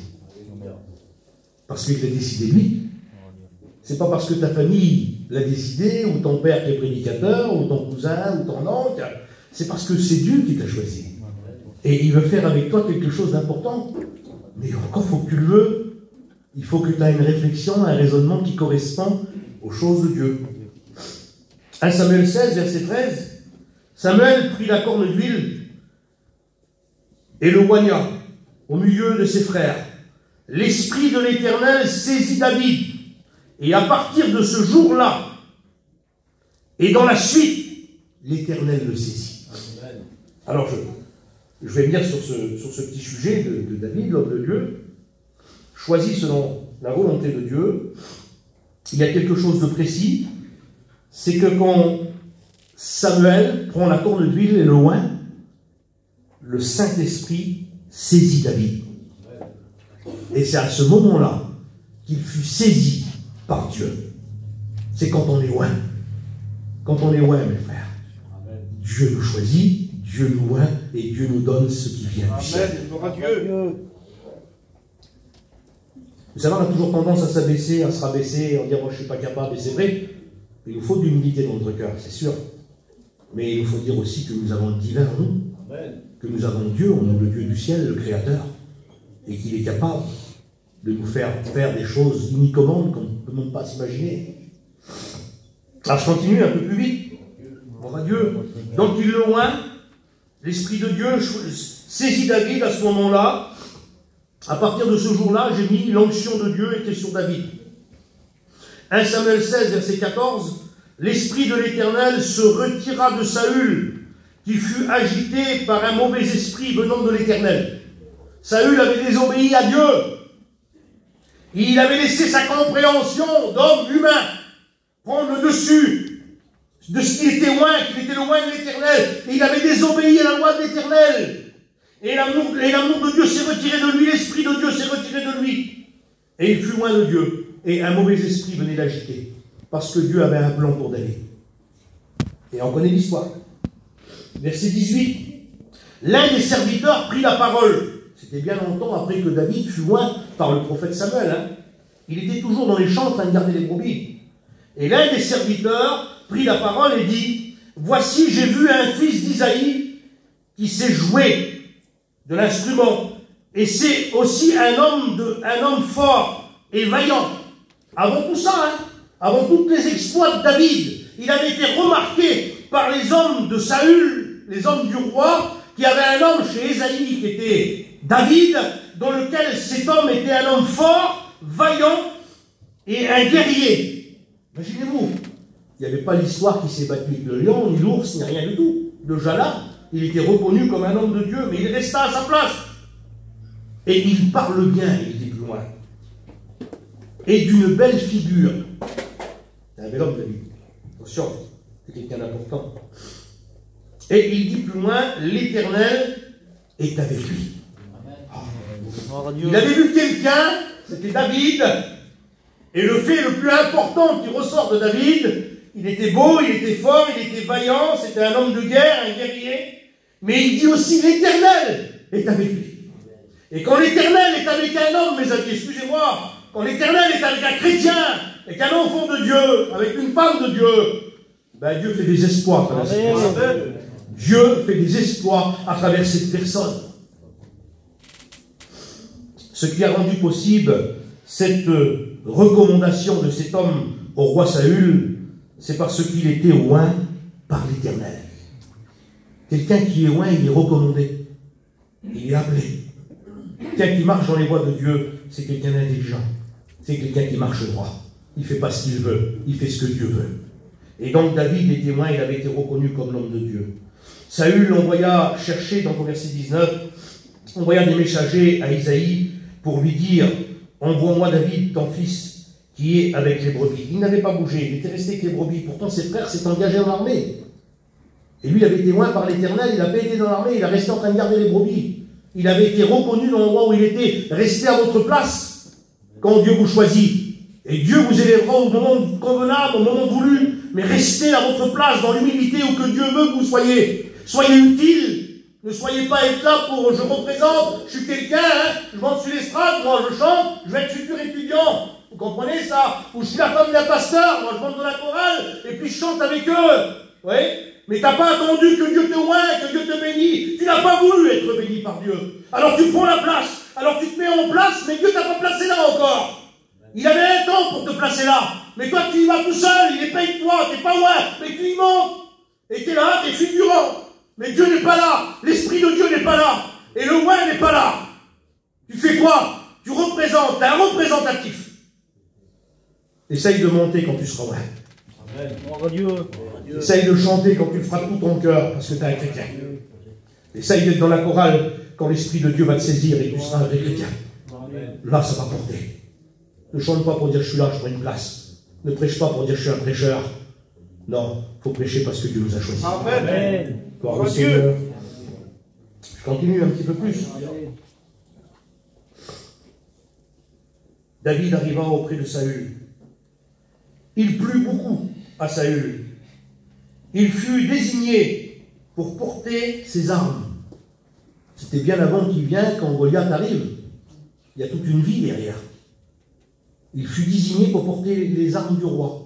Speaker 1: Parce qu'il l'a décidé lui. C'est pas parce que ta famille l'a décidé, ou ton père qui est prédicateur, ou ton cousin, ou ton oncle. C'est parce que c'est Dieu qui t'a choisi. Et il veut faire avec toi quelque chose d'important. Mais encore, il faut que tu le veux. Il faut que tu aies une réflexion, un raisonnement qui correspond aux choses de Dieu. 1 Samuel 16, verset 13. Samuel prit la corne d'huile et le oigna au milieu de ses frères. L'Esprit de l'Éternel saisit David. Et à partir de ce jour-là, et dans la suite, l'Éternel le saisit. Alors, je vais venir sur ce petit sujet de David, l'homme de Dieu, choisi selon la volonté de Dieu. Il y a quelque chose de précis, c'est que quand Samuel prend la corne d'huile et le oint, le Saint-Esprit saisit David. Et c'est à ce moment-là qu'il fut saisi par Dieu. C'est quand on est loin. Quand on est loin, mes frères. Dieu nous choisit, Dieu nous oint et Dieu nous donne ce qui vient du ciel. Vous savez, on a toujours tendance à s'abaisser, à se rabaisser, à dire moi je ne suis pas capable, et c'est vrai. Il nous faut de l'humilité dans notre cœur, c'est sûr. Mais il nous faut dire aussi que nous avons le divin en nous, que nous avons Dieu en nous, le Dieu du ciel, le Créateur, et qu'il est capable de nous faire faire des choses uniquement qu'on ne peut même pas s'imaginer. Alors je continue un peu plus vite. Gloire à Dieu. Donc il le oint, l'Esprit de Dieu saisit David à ce moment-là. À partir de ce jour-là, j'ai mis l'onction de Dieu était sur David. 1 Samuel 16, verset 14, l'Esprit de l'Éternel se retira de Saül, qui fut agité par un mauvais esprit venant de l'Éternel. Saül avait désobéi à Dieu. Il avait laissé sa compréhension d'homme humain prendre le dessus de ce qu'il était loin, qu'il était loin de l'Éternel. Et il avait désobéi à la loi de l'Éternel. Et l'amour de Dieu s'est retiré de lui, l'Esprit de Dieu s'est retiré de lui. Et il fut loin de Dieu. Et un mauvais esprit venait l'agiter. Parce que Dieu avait un plan pour David. Et on connaît l'histoire. Verset 18. L'un des serviteurs prit la parole. C'était bien longtemps après que David fut loin par le prophète Samuel. Il était toujours dans les champs en train de garder les brebis. Et l'un des serviteurs prit la parole et dit, « Voici, j'ai vu un fils d'Isaïe qui s'est joué de l'instrument. Et c'est aussi un homme fort et vaillant. » Avant tout ça, avant tous les exploits de David, il avait été remarqué par les hommes de Saül, les hommes du roi, qui avait un homme chez Ésaïe qui était David, dans lequel cet homme était un homme fort, vaillant et un guerrier. Imaginez-vous, il n'y avait pas l'histoire qui s'est battue avec le lion, ni l'ours, ni rien du tout. Déjà là, il était reconnu comme un homme de Dieu, mais il resta à sa place. Et il parle bien, il dit plus loin. Et d'une belle figure. C'est un bel homme, David. Attention, c'est quelqu'un d'important. Et il dit plus loin, l'Éternel est avec lui. Il avait vu quelqu'un, c'était David, et le fait le plus important qui ressort de David, il était beau, il était fort, il était vaillant, c'était un homme de guerre, un guerrier, mais il dit aussi l'Éternel est avec lui. Et quand l'Éternel est avec un homme, mes amis, excusez-moi, quand l'Éternel est avec un chrétien, avec un enfant de Dieu, avec une femme de Dieu, ben Dieu fait des exploits à travers cette personne. Dieu fait des exploits à travers cette personne. Ce qui a rendu possible cette recommandation de cet homme au roi Saül, c'est parce qu'il était oint par l'Éternel. Quelqu'un qui est oint, il est recommandé. Il est appelé. Quelqu'un qui marche dans les voies de Dieu, c'est quelqu'un d'intelligent. C'est quelqu'un qui marche droit. Il ne fait pas ce qu'il veut, il fait ce que Dieu veut. Et donc David était oint, il avait été reconnu comme l'homme de Dieu. Saül envoya chercher, dans le verset 19, envoya des messagers à Isaïe pour lui dire, envoie-moi David, ton fils, qui est avec les brebis. Il n'avait pas bougé, il était resté avec les brebis. Pourtant ses frères s'étaient engagés en armée. Et lui, il avait été loin par l'Éternel, il n'a pas été dans l'armée, il a resté en train de garder les brebis. Il avait été reconnu dans l'endroit où il était. Restez à votre place quand Dieu vous choisit. Et Dieu vous élèvera au moment convenable, au moment voulu. Mais restez à votre place dans l'humilité où que Dieu veut que vous soyez. Soyez utile. Ne soyez pas être là pour je représente, je suis quelqu'un, je monte sur l'estrade, moi je chante, je vais être futur étudiant. Vous comprenez ça? Ou je suis la femme d'un pasteur, moi je monte dans la chorale et puis je chante avec eux. Oui? Mais tu n'as pas attendu que Dieu te oint, que Dieu te bénisse. Tu n'as pas voulu être béni par Dieu. Alors tu prends la place. Alors tu te mets en place, mais Dieu t'a pas placé là encore. Il avait un temps pour te placer là. Mais toi tu y vas tout seul, il est pas avec toi, tu n'es pas oint, mais tu y montes. Et tu es là, tu es figurant. Mais Dieu n'est pas là. L'Esprit de Dieu n'est pas là. Et le oint n'est pas là. Tu fais quoi? Tu représentes, tu es un représentatif. Essaye de monter quand tu seras oint. Essaye de chanter quand tu le feras de tout ton cœur, parce que tu es un chrétien. Essaye d'être dans la chorale quand l'Esprit de Dieu va te saisir et que tu seras un vrai chrétien. Là, ça va porter. Ne chante pas pour dire je suis là, je prends une place. Ne prêche pas pour dire je suis un prêcheur. Non, il faut prêcher parce que Dieu nous a choisis.
Speaker 2: Amen.
Speaker 1: Gloire au Seigneur. Je continue un petit peu plus. David arriva auprès de Saül. Il plut beaucoup à Saül. Il fut désigné pour porter ses armes. C'était bien avant qu'il vienne, quand Goliath arrive. Il y a toute une vie derrière. Il fut désigné pour porter les armes du roi.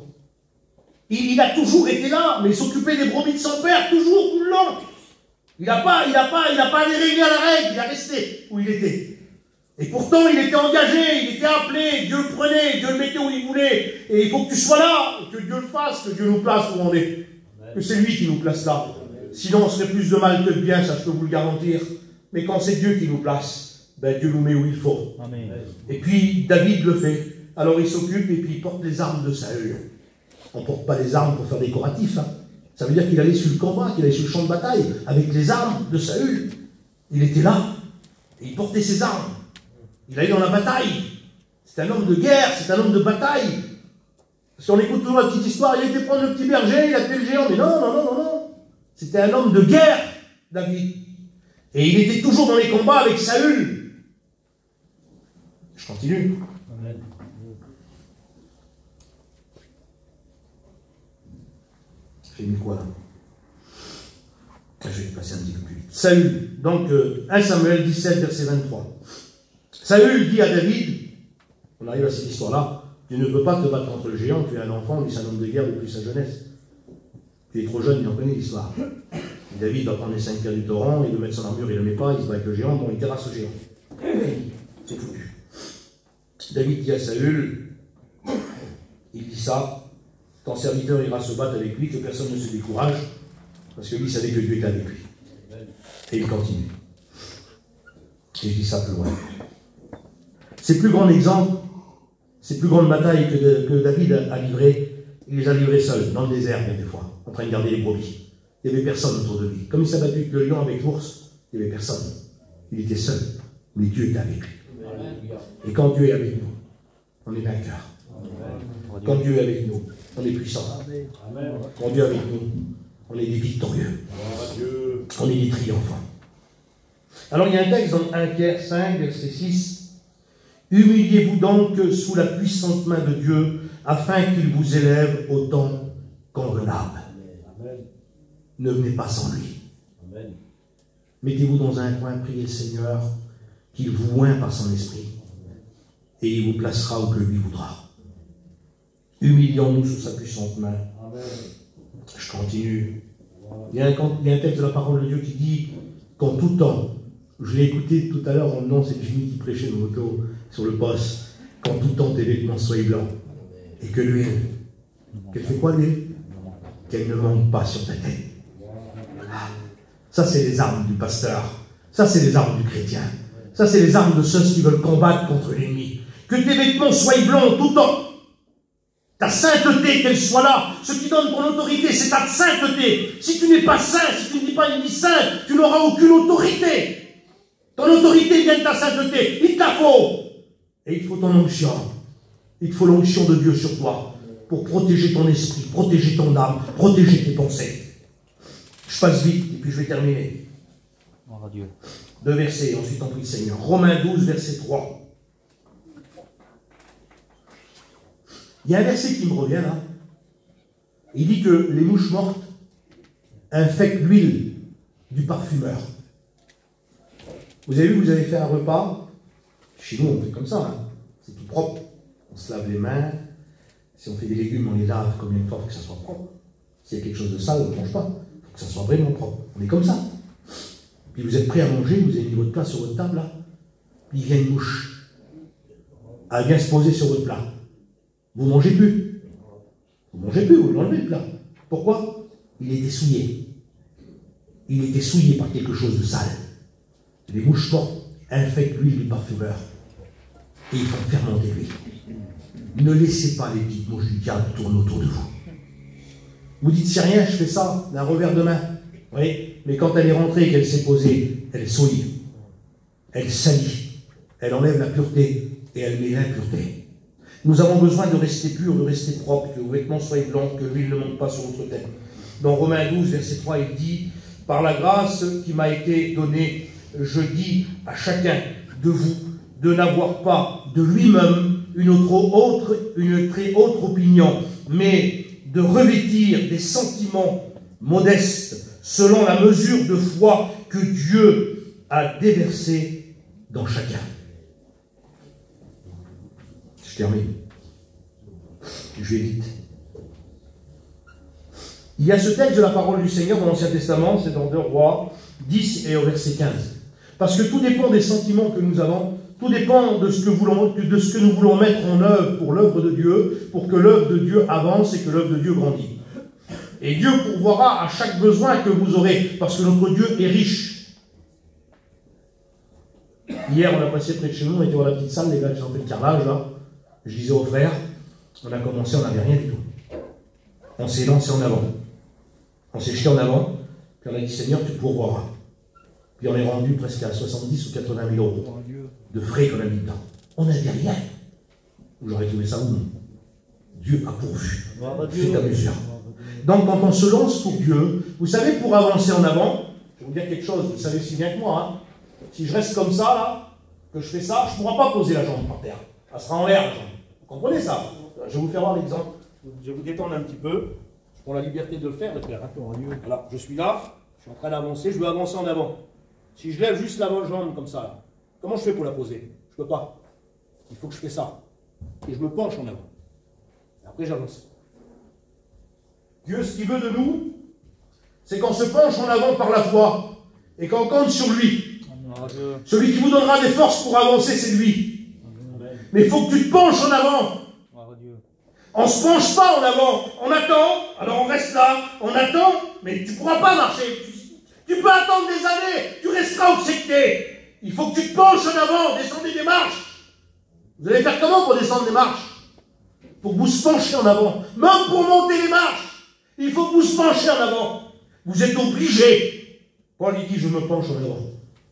Speaker 1: Il a toujours été là, mais il s'occupait des brebis de son père, toujours, tout le long. Il n'a pas allé régler à la règle, il a resté où il était. Et pourtant, il était engagé, il était appelé, Dieu le prenait, Dieu le mettait où il voulait. Et il faut que tu sois là, que Dieu le fasse, que Dieu nous place où on est. Que c'est lui qui nous place là. Sinon, on serait plus de mal que de bien, ça je peux vous le garantir. Mais quand c'est Dieu qui nous place, ben Dieu nous met où il faut. Amen. Et puis, David le fait. Alors il s'occupe et puis il porte les armes de Saül. On ne porte pas les armes pour faire décoratif. Hein. Ça veut dire qu'il allait sur le combat, qu'il allait sur le champ de bataille, avec les armes de Saül. Il était là, et il portait ses armes. Il allait dans la bataille. C'est un homme de guerre, c'est un homme de bataille. Si on écoute toujours la petite histoire, il était prendre le petit berger, il a fait le géant. Mais non, non, non, non, non. C'était un homme de guerre, David. Et il était toujours dans les combats avec Saül. Je continue. Amen. J'ai mis quoi là? Je vais passer un petit peu plus vite. Saül, donc 1 Samuel 17, verset 23. Saül dit à David, on arrive à cette histoire-là, tu ne peux pas te battre contre le géant, tu es un enfant, tu es un homme de guerre depuis sa jeunesse. Tu es trop jeune, il en connaît l'histoire. David va prendre les 5 pierres du torrent, il veut mettre son armure, il ne le met pas, il se bat avec le géant, bon, il terrasse le géant. C'est foutu. David dit à Saül, il dit ça, ton serviteur ira se battre avec lui, que personne ne se décourage, parce que lui savait que Dieu était avec lui. Et il continue. Et je dis ça plus loin. Ses plus grands exemples, ses plus grandes batailles que David a livrées, il les a livrées seul, dans le désert, bien des fois, en train de garder les brebis. Il n'y avait personne autour de lui. Comme il s'est battu avec le lion, avec l'ours, il n'y avait personne. Il était seul. Mais Dieu était avec lui. Et quand Dieu est avec nous, on est vainqueur. Quand Dieu est avec nous, on est puissant. Quand Dieu est avec nous, on est des victorieux. On est des triomphants. Alors il y a un texte dans 1 Pierre 5, verset 6. Humiliez-vous donc sous la puissante main de Dieu, afin qu'il vous élève au temps convenable. Ne venez pas sans lui. Mettez-vous dans un coin, priez le Seigneur, qu'il vous oint par son esprit, et il vous placera où que lui voudra. Humilions-nous sous sa puissante main. Je continue. Il y a un texte de la parole de Dieu qui dit qu'en tout temps, je l'ai écouté tout à l'heure, non, c'est Jimmy qui prêchait dans l'auto sur le poste, qu'en tout temps tes vêtements soient blancs, et que l'huile, qu'elle fait quoi l'huile? Qu'elle ne manque pas sur ta tête. Ça, c'est les armes du pasteur. Ça, c'est les armes du chrétien. Ça, c'est les armes de ceux qui veulent combattre contre l'ennemi. Que tes vêtements soient blancs tout le temps. Ta sainteté, qu'elle soit là. Ce qui donne ton autorité, c'est ta sainteté. Si tu n'es pas saint, si tu ne vis pas une vie sainte, tu n'auras aucune autorité. Ton autorité vient de ta sainteté. Il te la faut. Et il faut ton onction. Il te faut l'onction de Dieu sur toi pour protéger ton esprit, protéger ton âme, protéger tes pensées. Je passe vite, et puis je vais terminer. Oh, Dieu. 2 versets, ensuite on prie le Seigneur. Romains 12, verset 3. Il y a un verset qui me revient là. Il dit que les mouches mortes infectent l'huile du parfumeur. Vous avez vu, vous avez fait un repas. Chez nous, on fait comme ça. Hein. C'est tout propre. On se lave les mains. Si on fait des légumes, on les lave combien de fois pour que ça soit propre. S'il y a quelque chose de sale, on ne mange pas. Que ça soit vraiment propre. On est comme ça. Puis vous êtes prêt à manger, vous avez mis votre plat sur votre table, là. Puis il vient une mouche. Elle vient se poser sur votre plat. Vous ne mangez plus. Vous ne mangez plus, vous l'enlevez le plat. Pourquoi? Il était souillé. Il était souillé par quelque chose de sale. Les mouches mortes infectent l'huile du parfumeur. Et ils font fermenter l'huile. Ne laissez pas les petites mouches du diable tourner autour de vous. Vous dites, c'est rien, je fais ça d'un revers de main. Oui, mais quand elle est rentrée et qu'elle s'est posée, elle souille. Elle salit. Elle enlève la pureté et elle met l'impureté. Nous avons besoin de rester purs, de rester propres, que vos vêtements soient blancs, que l'huile ne monte pas sur votre tête. Dans Romains 12, verset 3, il dit, par la grâce qui m'a été donnée, je dis à chacun de vous de n'avoir pas de lui-même une très haute opinion, mais de revêtir des sentiments modestes selon la mesure de foi que Dieu a déversée dans chacun. Je termine. Je vais vite. Il y a ce texte de la parole du Seigneur dans l'Ancien Testament, c'est dans 2 Rois 10 et au verset 15. Parce que tout dépend des sentiments que nous avons, Tout dépend de ce que nous voulons mettre en œuvre pour l'œuvre de Dieu, pour que l'œuvre de Dieu avance et que l'œuvre de Dieu grandisse. Et Dieu pourvoira à chaque besoin que vous aurez, parce que notre Dieu est riche. Hier, on a passé près de chez nous, on était dans la petite salle, les gars qui ont fait le carrelage, là. Je disais aux frères, on a commencé, on n'avait rien du tout. On s'est lancé en avant. On s'est jeté en avant, puis on a dit, Seigneur, tu pourvoiras. Puis on est rendu presque à 70 ou 80 000 euros de frais qu'on a mis dedans. On n'avait rien. J'aurais trouvé ça où? Dieu a pourvu. C'est à mesure. Donc quand on se lance pour Dieu, vous savez, pour avancer en avant, je vais vous dire quelque chose, vous savez si bien que moi, hein, si je reste comme ça, là, que je fais ça, je ne pourrai pas poser la jambe par terre. Elle sera en l'air, la jambe. Vous comprenez ça? Je vais vous faire voir l'exemple. Je vais vous détendre un petit peu. Je prends la liberté de le faire, Voilà, je suis là, je suis en train d'avancer, je veux avancer en avant. Si je lève juste la jambe comme ça, là, comment je fais pour la poser? Je ne peux pas. Il faut que je fasse ça. Et je me penche en avant. Et après, j'avance. Dieu, ce qu'il veut de nous, c'est qu'on se penche en avant par la foi et qu'on compte sur lui. Celui qui vous donnera des forces pour avancer, c'est lui. Mais il faut que tu te penches en avant. On ne se penche pas en avant. On attend, alors on reste là, on attend, mais tu ne pourras pas marcher. Tu peux attendre des années, tu resteras obséqué. Il faut que tu te penches en avant, descendez des marches. Vous allez faire comment pour descendre des marches? Pour que vous se penchiez en avant. Même pour monter les marches, il faut que vous se penchiez en avant. Vous êtes obligés. Paul il dit, je me penche en avant,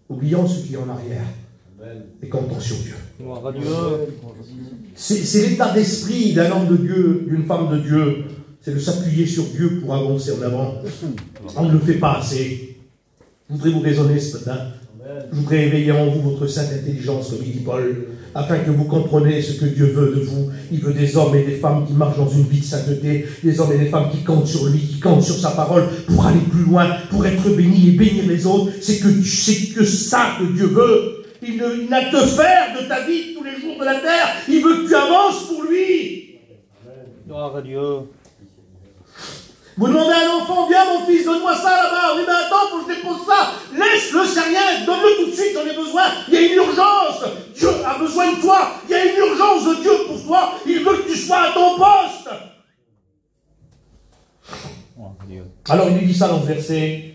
Speaker 1: oubliant ce qui est en arrière. Et comptant sur Dieu. C'est l'état d'esprit d'un homme de Dieu, d'une femme de Dieu. C'est de s'appuyer sur Dieu pour avancer en avant. On ne le fait pas assez. Je voudrais vous raisonner ce matin. Je voudrais éveiller en vous votre sainte intelligence, comme il dit Paul, afin que vous compreniez ce que Dieu veut de vous. Il veut des hommes et des femmes qui marchent dans une vie de sainteté, des hommes et des femmes qui comptent sur lui, qui comptent sur sa parole, pour aller plus loin, pour être bénis et bénir les autres. C'est que ça que Dieu veut. Il n'a que faire de ta vie tous les jours de la terre. Il veut que tu avances pour lui.
Speaker 3: Gloire à Dieu.
Speaker 1: Vous demandez à un enfant, viens mon fils, donne-moi ça là-bas. Oui, mais attends, faut que je dépose ça. Laisse-le, c'est rien, donne-le tout de suite, j'en ai besoin. Il y a une urgence. Dieu a besoin de toi. Il y a une urgence de Dieu pour toi. Il veut que tu sois à ton poste. Alors il lui dit ça dans ce verset.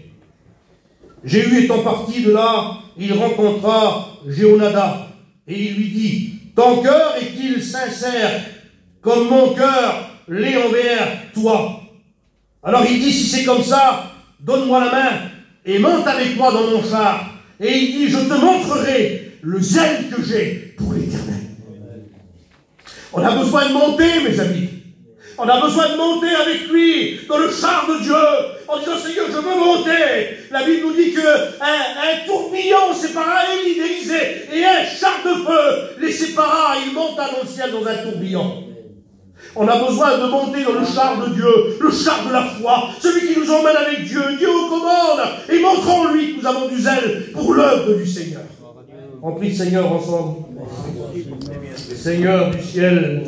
Speaker 1: Jéhu étant parti de là, il rencontra Jéhonada et il lui dit, ton cœur est-il sincère comme mon cœur l'est envers toi? Alors il dit, si c'est comme ça, donne-moi la main et monte avec moi dans mon char. Et il dit, je te montrerai le zèle que j'ai pour l'Éternel. On a besoin de monter, mes amis. On a besoin de monter avec lui dans le char de Dieu, en disant, Seigneur, je veux monter. La Bible nous dit qu'un tourbillon sépara d'Élysée et un char de feu les sépara. Il monta dans le ciel dans un tourbillon. On a besoin de monter dans le char de Dieu, le char de la foi, celui qui nous emmène avec Dieu. Dieu aux commandes, et montrons-lui que nous avons du zèle pour l'œuvre du Seigneur. On prie le Seigneur ensemble. Seigneur du ciel,